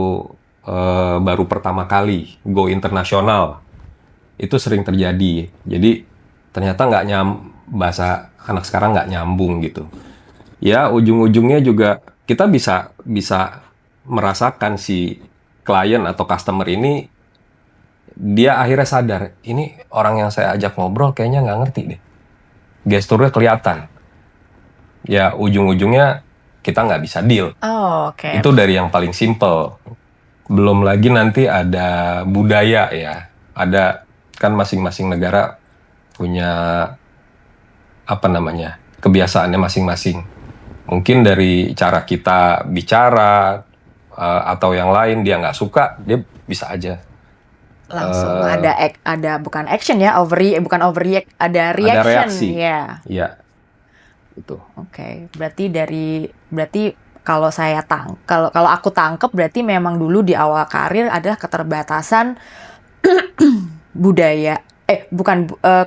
baru pertama kali go internasional, itu sering terjadi. Jadi ternyata bahasa anak sekarang nggak nyambung gitu. Ya ujung-ujungnya juga kita bisa merasakan si klien atau customer ini, dia akhirnya sadar, ini orang yang saya ajak ngobrol kayaknya nggak ngerti deh. Gesturnya kelihatan. Ya ujung-ujungnya kita nggak bisa deal. Oh, oke. Itu dari yang paling simple. Belum lagi nanti ada budaya ya. Ada kan masing-masing negara punya kebiasaannya masing-masing. Mungkin dari cara kita bicara atau yang lain dia nggak suka, dia bisa aja Langsung ada bukan action ya, bukan overreact, ada reaction. ada reaksi. Ya. Iya. Itu. Oke, berarti kalau kalau aku tangkep berarti memang dulu di awal karir adalah keterbatasan budaya,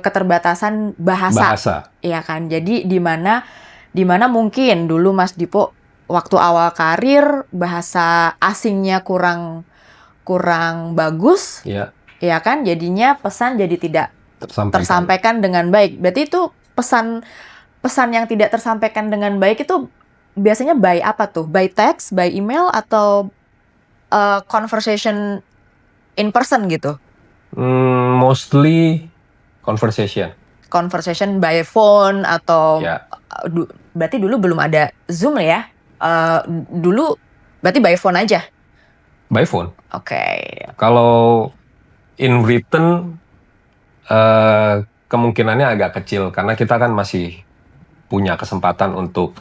keterbatasan bahasa. Iya kan? Jadi di mana mungkin dulu Mas Dipo waktu awal karir bahasa asingnya kurang bagus. Iya. Ya kan? Jadinya pesan jadi tidak tersampaikan dengan baik. Berarti itu pesan yang tidak tersampaikan dengan baik itu biasanya by apa tuh? By text, by email, atau conversation in person gitu? Mostly conversation. Conversation by phone atau Ya. Berarti dulu belum ada Zoom ya? Dulu berarti by phone aja? By phone. Oke. Kalau in written kemungkinannya agak kecil karena kita kan masih punya kesempatan untuk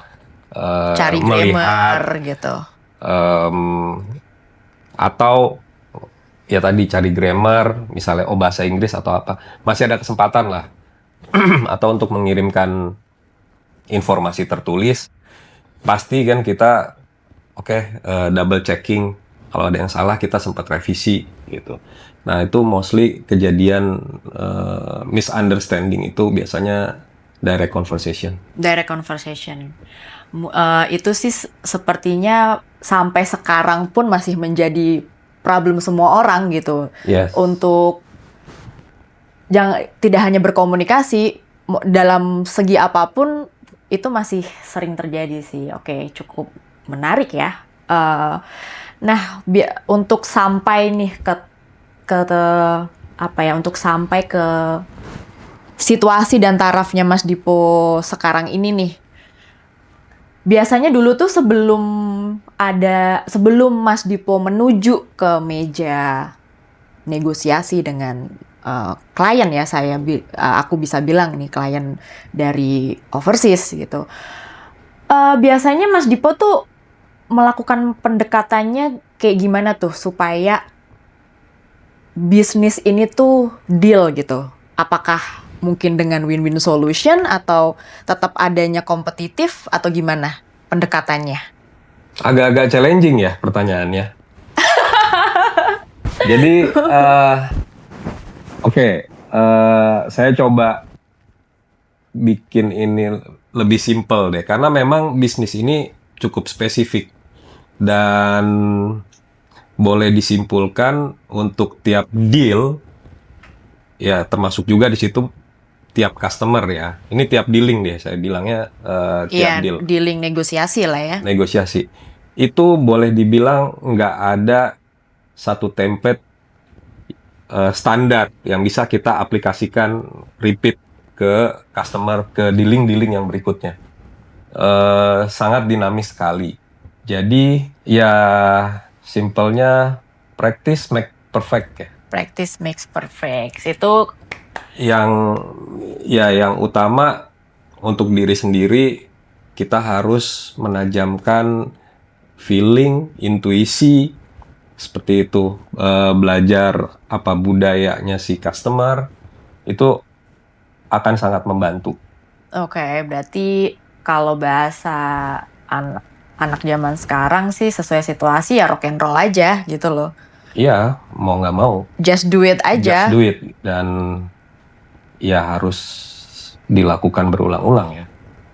Cari melihat grammar gitu. atau ya tadi cari grammar, misalnya bahasa Inggris atau apa, masih ada kesempatan lah. Atau untuk mengirimkan informasi tertulis, pasti kan kita double checking, kalau ada yang salah kita sempat revisi gitu. Nah itu mostly kejadian misunderstanding itu biasanya direct conversation. Direct conversation. Itu sih sepertinya sampai sekarang pun masih menjadi problem semua orang gitu. Yes. Untuk tidak hanya berkomunikasi dalam segi apapun itu masih sering terjadi sih. Oke, cukup menarik ya. Nah, untuk sampai nih untuk sampai ke situasi dan tarafnya Mas Dipo sekarang ini nih. Biasanya dulu tuh sebelum Mas Dipo menuju ke meja negosiasi dengan klien ya, aku bisa bilang nih klien dari overseas gitu. Biasanya Mas Dipo tuh melakukan pendekatannya kayak gimana tuh supaya bisnis ini tuh deal gitu? Apakah mungkin dengan win-win solution atau tetap adanya kompetitif atau gimana pendekatannya? Agak-agak challenging ya pertanyaannya. Jadi, saya coba bikin ini lebih simple deh, karena memang bisnis ini cukup spesifik dan boleh disimpulkan untuk tiap deal, ya termasuk juga di situ tiap customer ya. Ini tiap dealing deh, saya bilangnya tiap deal. Dealing negosiasi lah ya. Negosiasi. Itu boleh dibilang nggak ada satu template standar yang bisa kita aplikasikan repeat ke customer, ke dealing-dealing yang berikutnya. Sangat dinamis sekali. Jadi ya simpelnya practice make perfect ya. Practice makes perfect. Itu yang utama untuk diri sendiri, kita harus menajamkan feeling, intuisi seperti itu, belajar apa budayanya si customer, itu akan sangat membantu. Oke, berarti kalau bahasa anak zaman sekarang sih sesuai situasi ya rock and roll aja gitu loh. Iya, mau nggak mau, Just do it aja. just do it. Dan ya harus dilakukan berulang-ulang ya.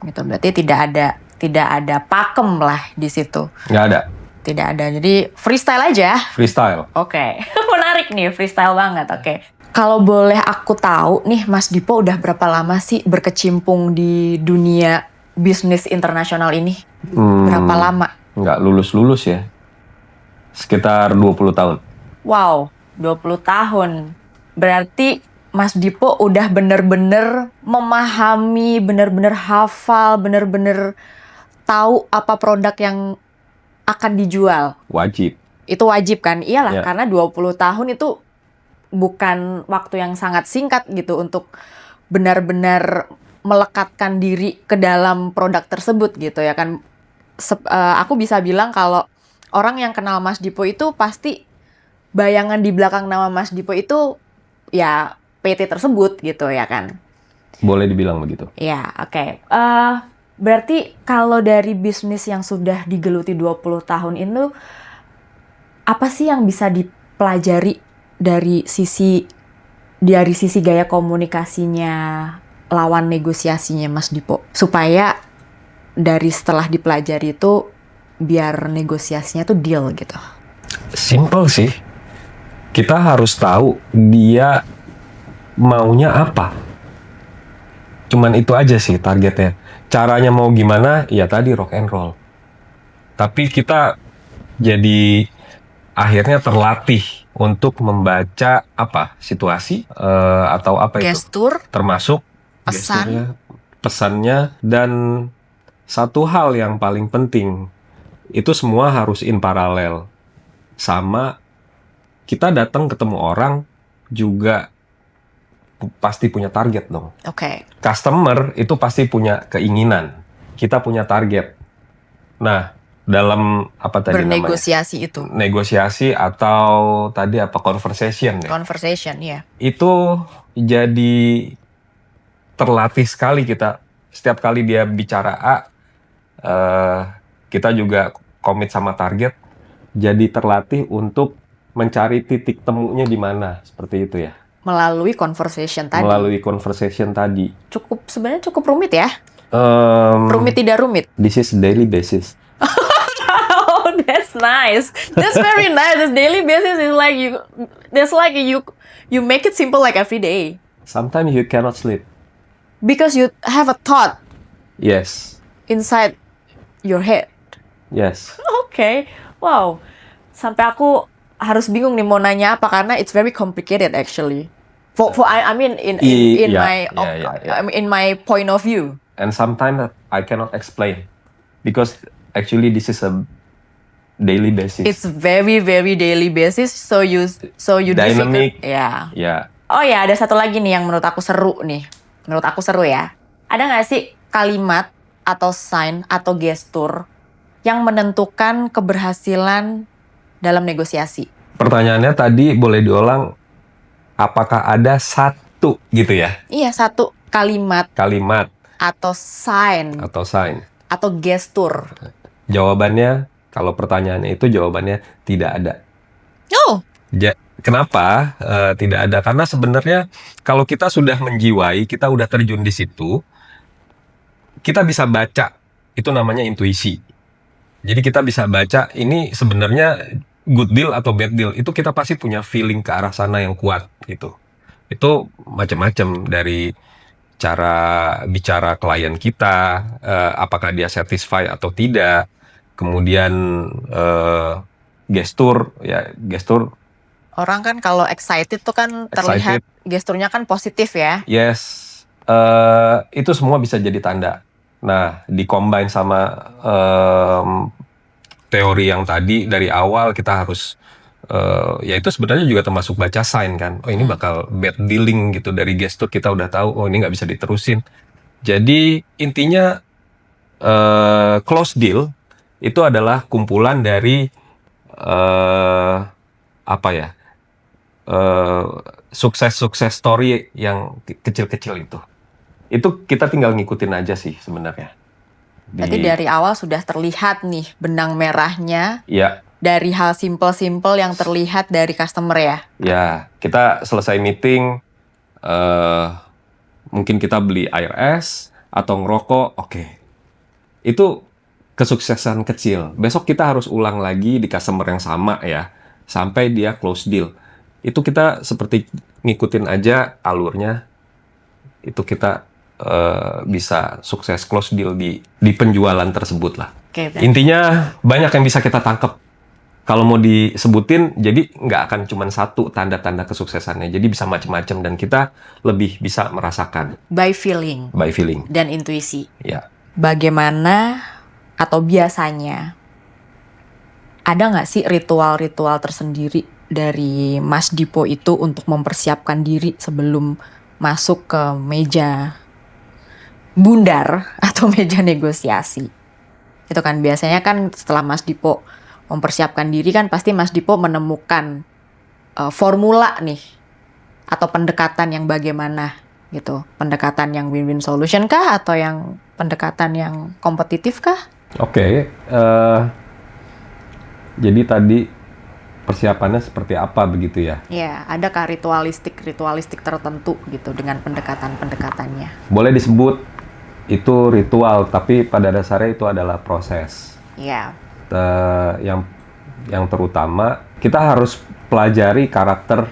Gitu. Berarti tidak ada pakem lah di situ. Nggak ada, Tidak ada. Jadi freestyle aja. freestyle. Oke. Menarik nih, freestyle banget. Oke. Kalau boleh aku tahu nih, Mas Dipo udah berapa lama sih berkecimpung di dunia bisnis internasional ini? Berapa lama? Nggak lulus-lulus ya. Sekitar 20 tahun. Wow, 20 tahun. Berarti Mas Dipo udah bener-bener memahami, bener-bener hafal, bener-bener tahu apa produk yang akan dijual. Wajib. Itu wajib kan? Iyalah, Ya. karena 20 tahun itu bukan waktu yang sangat singkat gitu untuk benar-benar melekatkan diri ke dalam produk tersebut gitu ya kan. Aku bisa bilang kalau orang yang kenal Mas Dipo itu pasti bayangan di belakang nama Mas Dipo itu ya PT tersebut gitu ya kan. Boleh dibilang begitu. Ya, oke. Berarti kalau dari bisnis yang sudah digeluti 20 tahun itu, apa sih yang bisa dipelajari dari sisi gaya komunikasinya, lawan negosiasinya Mas Dipo? Supaya dari setelah dipelajari itu, biar negosiasinya tuh deal gitu. Simple sih. Kita harus tahu dia maunya apa. Cuman itu aja sih targetnya. Caranya mau gimana? Ya tadi rock and roll. Tapi kita jadi akhirnya terlatih untuk membaca apa situasi atau apa itu, Gestur, termasuk pesan. pesannya, dan satu hal yang paling penting itu semua harus in paralel sama kita datang ketemu orang juga pasti punya target dong. Oke. Customer itu pasti punya keinginan, kita punya target. Nah, dalam apa tadi Bernegosiasi itu. namanya? Negosiasi atau tadi apa conversation ya? Conversation, ya. Itu jadi terlatih sekali kita. Setiap kali dia bicara A, kita juga komit sama target. Jadi terlatih untuk mencari titik temunya di mana, seperti itu ya. Melalui conversation tadi. Melalui conversation tadi. Sebenarnya cukup rumit ya. Um, Rumit tidak rumit. This is daily basis. Oh, that's nice. That's very nice. This daily basis is like you make it simple like every day. Sometimes you cannot sleep. Because you have a thought Yes. inside your head. Yes. Oke. Wow. Sampai aku harus bingung nih mau nanya apa karena it's very complicated actually. I mean in my point of view. And sometimes I cannot explain because actually this is a daily basis. It's very very daily basis. So you Dynamic. Ya. Ya. Oh ya, ada satu lagi nih yang menurut aku seru nih. Menurut aku seru ya. Ada nggak sih kalimat atau sign atau gestur yang menentukan keberhasilan dalam negosiasi? Pertanyaannya tadi boleh diulang, apakah ada satu gitu ya? Iya, satu kalimat Kalimat atau sign atau sign. atau gestur. Jawabannya, kalau pertanyaannya itu jawabannya tidak ada. Oh, Kenapa tidak ada? Karena sebenarnya kalau kita sudah menjiwai, kita udah terjun di situ, kita bisa baca, itu namanya intuisi. Jadi kita bisa baca ini sebenarnya good deal atau bad deal, itu kita pasti punya feeling ke arah sana yang kuat gitu. Itu macam-macam dari cara bicara klien kita, apakah dia satisfied atau tidak. Kemudian gestur, orang kan kalau excited tuh kan terlihat gesturnya kan positif ya. yes, itu semua bisa jadi tanda. Nah, di-combine sama teori yang tadi dari awal kita harus ya itu sebenarnya juga termasuk baca sign kan. Oh ini bakal bad dealing gitu, dari gestur kita udah tahu oh ini nggak bisa diterusin. Jadi intinya close deal itu adalah kumpulan dari sukses story yang kecil-kecil itu. Itu kita tinggal ngikutin aja sih sebenarnya. Berarti dari awal sudah terlihat nih benang merahnya Ya, dari hal simple-simple yang terlihat dari customer ya. ya, kita selesai meeting, mungkin kita beli air es atau ngerokok, oke. Itu kesuksesan kecil. Besok kita harus ulang lagi di customer yang sama ya, sampai dia close deal. Itu kita seperti ngikutin aja alurnya, itu kita bisa sukses close deal di penjualan tersebut lah. Oke, Intinya banyak yang bisa kita tangkap. Kalau mau disebutin, jadi nggak akan cuma satu tanda-tanda kesuksesannya. Jadi bisa macam-macam dan kita lebih bisa merasakan by feeling by feeling. dan intuisi. Ya, Bagaimana atau biasanya ada nggak sih ritual-ritual tersendiri dari Mas Dipo itu untuk mempersiapkan diri sebelum masuk ke meja bundar atau meja negosiasi? Itu kan biasanya kan setelah Mas Dipo mempersiapkan diri kan pasti Mas Dipo menemukan formula nih atau pendekatan yang bagaimana gitu. Pendekatan yang win-win solution kah atau yang pendekatan yang kompetitif kah? oke. Jadi tadi persiapannya seperti apa begitu ya? Ya, adakah ritualistik tertentu gitu dengan pendekatan-pendekatannya? Boleh disebut itu ritual, tapi pada dasarnya itu adalah proses. Ya, Yang terutama kita harus pelajari karakter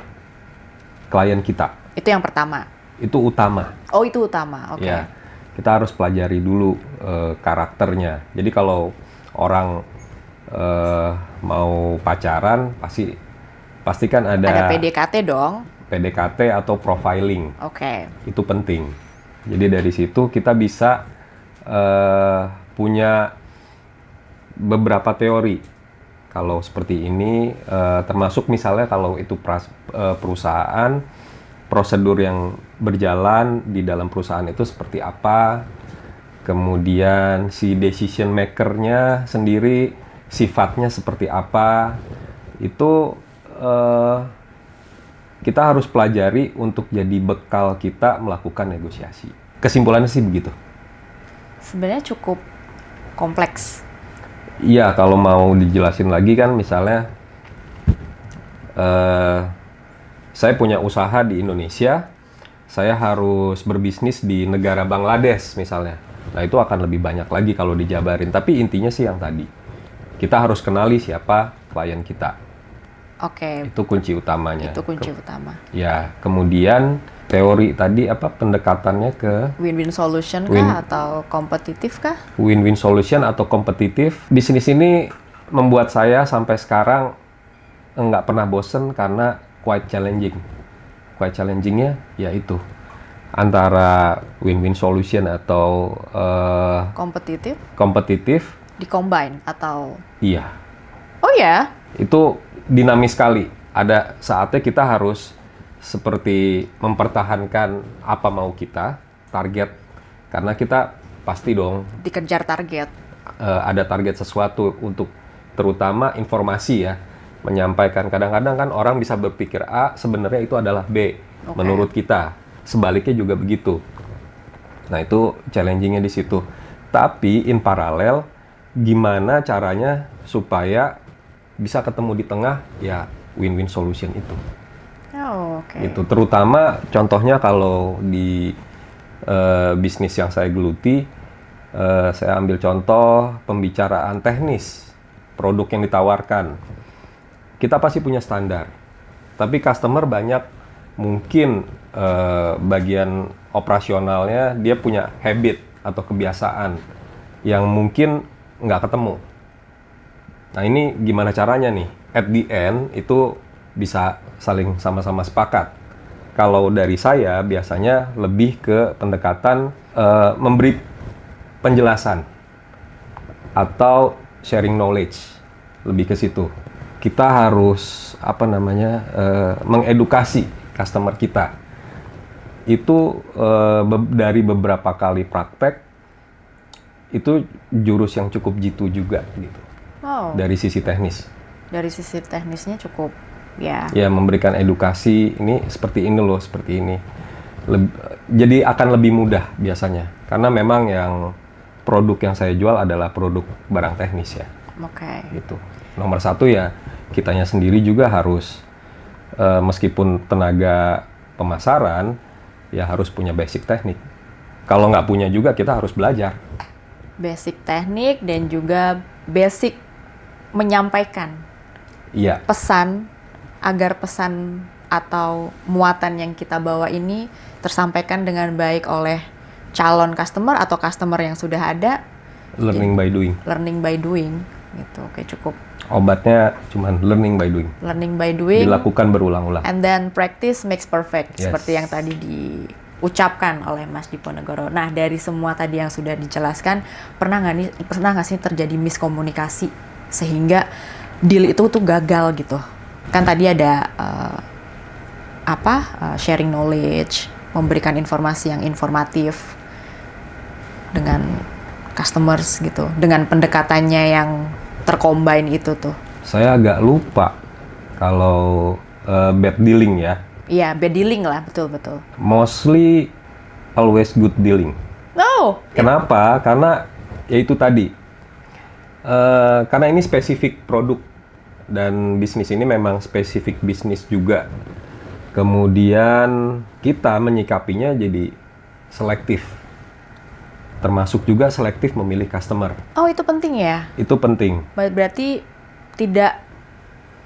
klien kita. itu yang pertama. Itu utama. Oh, itu utama. Oke. Ya, kita harus pelajari dulu karakternya. Jadi kalau orang mau pacaran, pasti kan Ada PDKT dong. PDKT atau profiling. Oke. Itu penting. Jadi dari situ kita bisa punya beberapa teori. Kalau seperti ini, termasuk misalnya kalau itu perusahaan, prosedur yang berjalan di dalam perusahaan itu seperti apa, kemudian si decision maker-nya sendiri sifatnya seperti apa, itu kita harus pelajari untuk jadi bekal kita melakukan negosiasi. Kesimpulannya sih begitu. Sebenarnya cukup kompleks. Iya, kalau mau dijelasin lagi kan misalnya saya punya usaha di Indonesia, saya harus berbisnis di negara Bangladesh misalnya. Nah itu akan lebih banyak lagi kalau dijabarin. Tapi intinya sih yang tadi, kita harus kenali siapa klien kita. Oke. Itu kunci utamanya. Itu kunci utama. Ya, kemudian teori tadi apa pendekatannya ke Win-win solution kah atau kompetitif kah? win-win solution atau kompetitif. Bisnis ini membuat saya sampai sekarang nggak pernah bosen karena quite challenging. Quite challengingnya yaitu antara win-win solution atau kompetitif. Di-combine atau... Iya, Oh ya? itu dinamis sekali. Ada saatnya kita harus seperti mempertahankan apa mau kita, target. Karena kita pasti dong Dikejar target. ada target sesuatu untuk terutama informasi ya. Menyampaikan kadang-kadang kan orang bisa berpikir A sebenarnya itu adalah B menurut kita, sebaliknya juga begitu. Nah itu challengingnya di situ. Tapi in paralel gimana caranya supaya bisa ketemu di tengah ya win-win solution itu. Oh, oke. Itu terutama contohnya kalau di bisnis yang saya geluti, saya ambil contoh pembicaraan teknis produk yang ditawarkan. Kita pasti punya standar, tapi customer banyak mungkin bagian operasionalnya dia punya habit atau kebiasaan yang mungkin nggak ketemu. Nah ini gimana caranya nih? At the end itu bisa saling sama-sama sepakat. Kalau dari saya biasanya lebih ke pendekatan memberi penjelasan atau sharing knowledge, lebih ke situ. Kita harus mengedukasi customer kita. Itu dari beberapa kali praktek itu jurus yang cukup jitu juga gitu. Wow. Dari sisi teknis. Dari sisi teknisnya cukup ya. Ya memberikan edukasi ini seperti ini loh, seperti ini. Jadi akan lebih mudah biasanya karena memang yang produk yang saya jual adalah produk barang teknis ya. Oke. Gitu. Nomor satu ya kitanya sendiri juga harus meskipun tenaga pemasaran ya harus punya basic teknik. Kalau nggak punya juga kita harus belajar. Basic teknik dan juga basic menyampaikan Iya, pesan agar pesan atau muatan yang kita bawa ini tersampaikan dengan baik oleh calon customer atau customer yang sudah ada. learning by doing. Learning by doing gitu. Oke, cukup. Obatnya cuman learning by doing. Learning by doing Dilakukan berulang-ulang. and then practice makes perfect, Yes. seperti yang tadi diucapkan oleh Mas Diponegoro. Nah, dari semua tadi yang sudah dijelaskan, pernah nggak sih terjadi miskomunikasi sehingga deal itu tuh gagal gitu? Kan tadi ada sharing knowledge, memberikan informasi yang informatif dengan customers gitu, dengan pendekatannya yang tercombine itu tuh. Saya agak lupa kalau bad dealing ya. Iya, bad dealing lah, betul-betul. Mostly always good dealing. Oh, Kenapa? Karena ya itu tadi. Karena ini spesifik produk dan bisnis ini memang spesifik bisnis juga. Kemudian kita menyikapinya jadi selektif. Termasuk juga selektif memilih customer. oh itu penting ya. Itu penting. Berarti tidak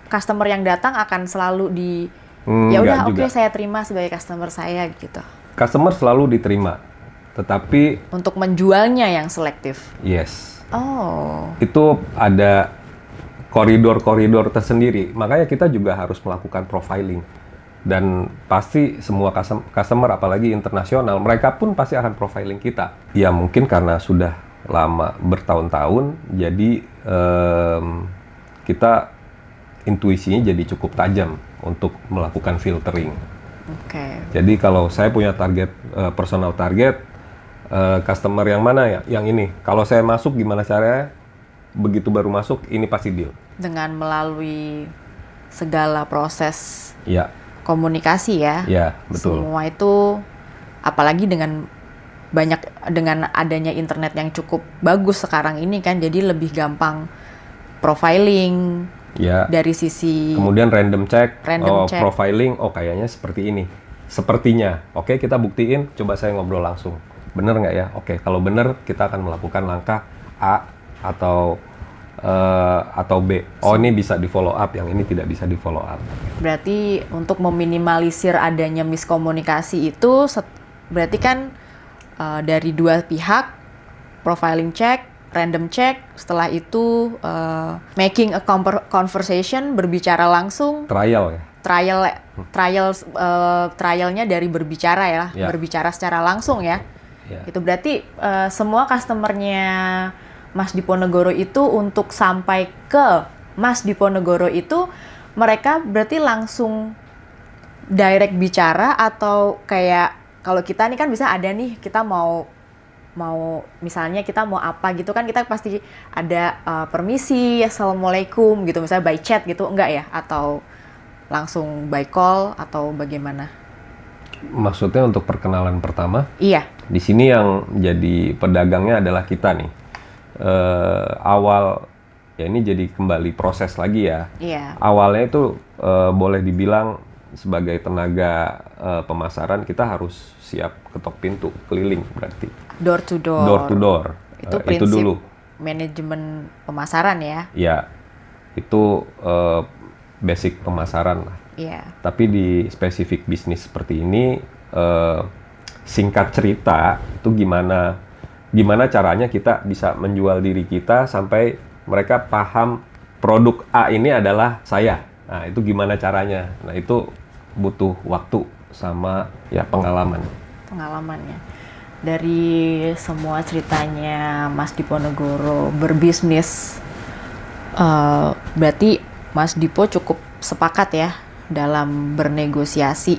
customer yang datang akan selalu ya Enggak udah juga. oke, saya terima sebagai customer saya gitu. Customer selalu diterima. Tetapi Untuk menjualnya yang selektif. yes, Oh, itu ada koridor-koridor tersendiri. Makanya kita juga harus melakukan profiling. Dan pasti semua customer, apalagi internasional, mereka pun pasti akan profiling kita. Ya mungkin karena sudah lama bertahun-tahun, jadi kita intuisinya jadi cukup tajam untuk melakukan filtering. oke. Jadi kalau saya punya target, personal target, customer yang mana ya? Yang ini. Kalau saya masuk gimana caranya? Begitu baru masuk, ini pasti deal. Dengan melalui segala proses Iya, komunikasi ya. iya, betul. Semua itu apalagi dengan adanya internet yang cukup bagus sekarang ini kan, jadi lebih gampang profiling Ya. dari sisi Kemudian random check, Random check. profiling, kayaknya seperti ini. Sepertinya, oke kita buktiin, coba saya ngobrol langsung. Bener nggak ya? Oke, kalau bener kita akan melakukan langkah A atau B. Oh ini bisa di follow up, yang ini tidak bisa di follow up. Berarti untuk meminimalisir adanya miskomunikasi itu berarti kan dari dua pihak, profiling check, random check, setelah itu making a conversation, berbicara langsung, Trial ya? trialnya dari berbicara ya, Ya. berbicara secara langsung ya. Ya. Itu berarti semua customernya Mas Diponegoro itu untuk sampai ke Mas Diponegoro itu mereka berarti langsung direct bicara, atau kayak kalau kita nih kan bisa ada nih kita mau misalnya kita mau apa gitu kan, kita pasti ada permisi, assalamualaikum gitu, misalnya by chat gitu, enggak ya? Atau langsung by call atau bagaimana? Maksudnya untuk perkenalan pertama? Iya. Di sini yang jadi pedagangnya adalah kita nih. Awal ya ini jadi kembali proses lagi ya. Iya. Awalnya itu boleh dibilang sebagai tenaga pemasaran kita harus siap ketok pintu keliling berarti. Door to door. Door to door. Itu Itu prinsip dulu. manajemen pemasaran ya. Ya. Itu basic pemasaran lah. Iya. Tapi di spesifik bisnis seperti ini, singkat cerita itu gimana caranya kita bisa menjual diri kita sampai mereka paham produk A ini adalah saya. Nah itu gimana caranya? Nah itu butuh waktu sama ya pengalaman. Pengalamannya. Dari semua ceritanya Mas Diponegoro berbisnis, berarti Mas Dipo cukup sepakat ya dalam bernegosiasi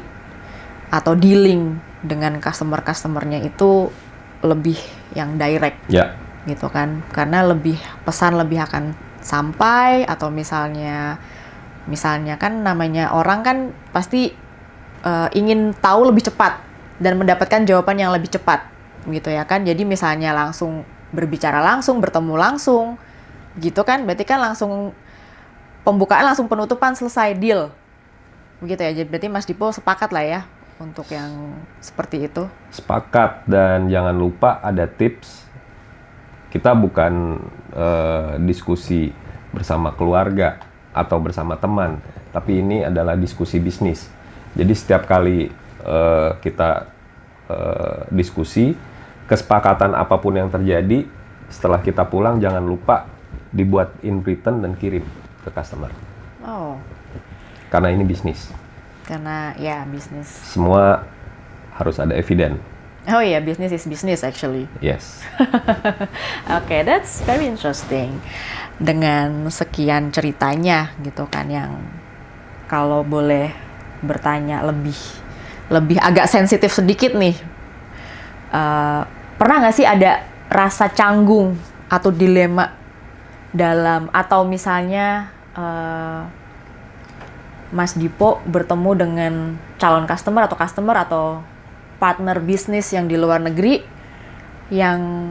atau dealing dengan customer-customernya itu lebih yang direct Ya, gitu kan, karena pesan lebih akan sampai, atau misalnya kan namanya orang kan pasti ingin tahu lebih cepat dan mendapatkan jawaban yang lebih cepat gitu ya kan. Jadi misalnya langsung berbicara langsung, bertemu langsung, gitu kan? Berarti kan langsung pembukaan, langsung penutupan, selesai, deal. Begitu ya, jadi berarti Mas Dipo sepakat lah ya untuk yang seperti itu. Sepakat, dan jangan lupa ada tips. Kita bukan diskusi bersama keluarga atau bersama teman, tapi ini adalah diskusi bisnis. Jadi setiap kali kita diskusi, kesepakatan apapun yang terjadi, setelah kita pulang jangan lupa dibuat in written dan kirim ke customer. Oh, Karena ini bisnis. karena ya bisnis. Semua harus ada eviden. Oh iya, business is business actually. Yes. Oke, that's very interesting. Dengan sekian ceritanya gitu kan, yang kalau boleh bertanya lebih agak sensitif sedikit nih. Pernah nggak sih ada rasa canggung atau dilema dalam, atau misalnya Mas Dipo bertemu dengan calon customer atau partner bisnis yang di luar negeri yang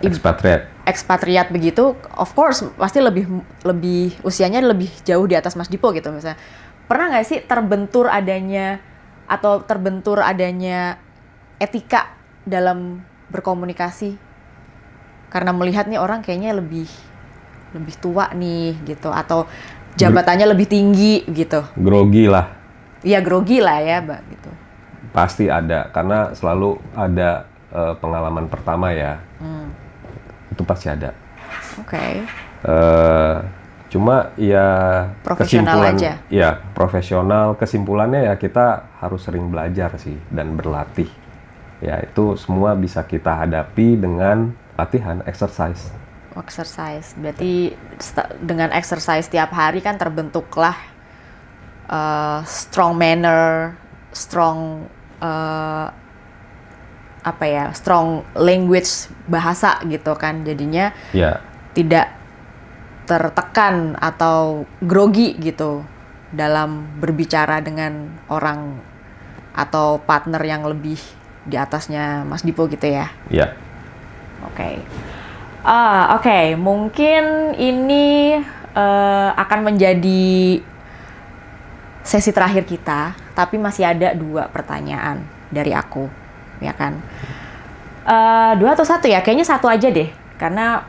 ekspatriat begitu, of course pasti lebih usianya lebih jauh di atas Mas Dipo gitu misalnya. Pernah nggak sih terbentur adanya etika dalam berkomunikasi karena melihat nih orang kayaknya lebih tua nih gitu, atau jabatannya lebih tinggi gitu? Grogi lah. Iya, grogi lah ya, Mbak, gitu. Pasti ada, karena selalu ada pengalaman pertama ya. Itu pasti ada. Oke. Cuma ya Profesional aja. Ya profesional. Kesimpulannya ya kita harus sering belajar sih dan berlatih. Ya itu semua bisa kita hadapi dengan latihan, exercise. Berarti dengan exercise tiap hari kan terbentuklah strong manner, strong strong language, bahasa gitu kan, jadinya Ya. tidak tertekan atau grogi gitu dalam berbicara dengan orang atau partner yang lebih di atasnya Mas Dipo gitu ya. Ya. Oke. Mungkin ini akan menjadi sesi terakhir kita, tapi masih ada 2 pertanyaan dari aku, ya kan? 2 atau 1 ya? Kayaknya 1 aja deh, karena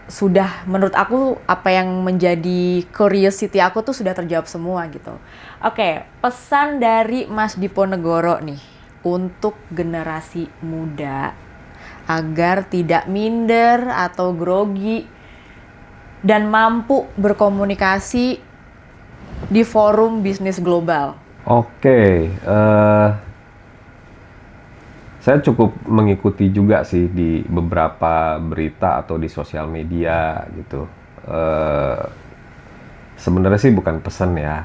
sudah menurut aku apa yang menjadi curiosity aku tuh sudah terjawab semua gitu. Oke, pesan dari Mas Diponegoro nih untuk generasi muda agar tidak minder atau grogi dan mampu berkomunikasi di forum bisnis global. Oke, saya cukup mengikuti juga sih di beberapa berita atau di sosial media gitu. Sebenarnya sih bukan pesan ya,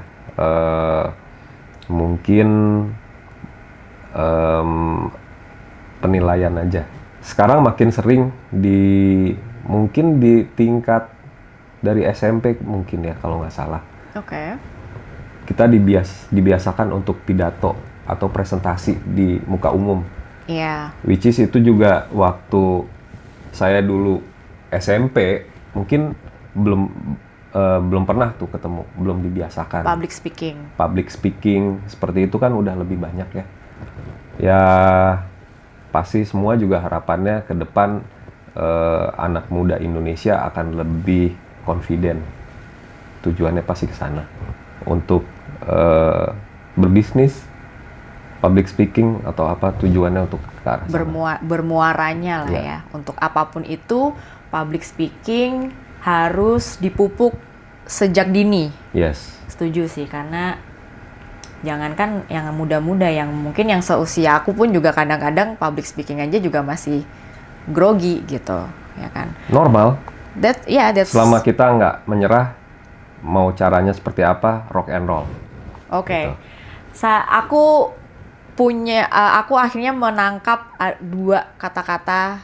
mungkin penilaian aja. Sekarang makin sering mungkin di tingkat dari SMP mungkin ya kalau nggak salah. Oke. Kita dibiasakan untuk pidato atau presentasi di muka umum. Iya. Which is itu juga waktu saya dulu SMP mungkin belum pernah tuh ketemu, belum dibiasakan. Public speaking seperti itu kan udah lebih banyak ya. Ya pasti semua juga harapannya ke depan anak muda Indonesia akan lebih confident. Tujuannya pasti ke sana untuk berbisnis, public speaking atau apa, tujuannya untuk ke arah sana. Bermuaranya lah ya. Untuk apapun itu, public speaking harus dipupuk sejak dini. Yes. Setuju sih, karena jangankan yang muda-muda, yang mungkin yang seusia aku pun juga kadang-kadang public speaking aja juga masih grogi gitu, ya kan? Normal. That's Selama kita nggak menyerah, mau caranya seperti apa, rock and roll. Oke. Gitu. Aku akhirnya menangkap 2 kata-kata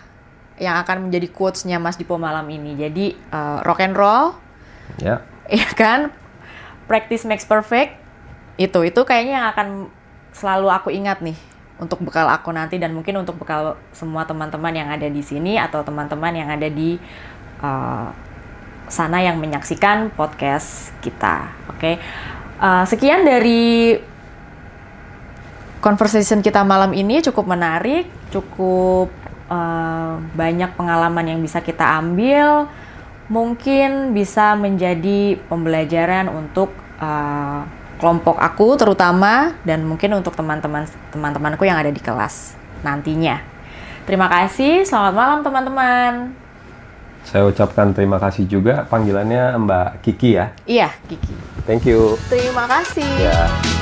yang akan menjadi quotes-nya Mas Dipo malam ini. Jadi rock and roll, Ya. ya kan? Practice makes perfect. Itu kayaknya yang akan selalu aku ingat nih untuk bekal aku nanti dan mungkin untuk bekal semua teman-teman yang ada di sini atau teman-teman yang ada di sana yang menyaksikan podcast kita. Oke. Sekian dari conversation kita malam ini, cukup menarik, cukup banyak pengalaman yang bisa kita ambil. Mungkin bisa menjadi pembelajaran untuk kelompok aku terutama, dan mungkin untuk teman-temanku yang ada di kelas nantinya. Terima kasih, selamat malam teman-teman. Saya ucapkan terima kasih juga, panggilannya Mbak Kiki ya. Iya, Kiki. Thank you. Terima kasih. Ya.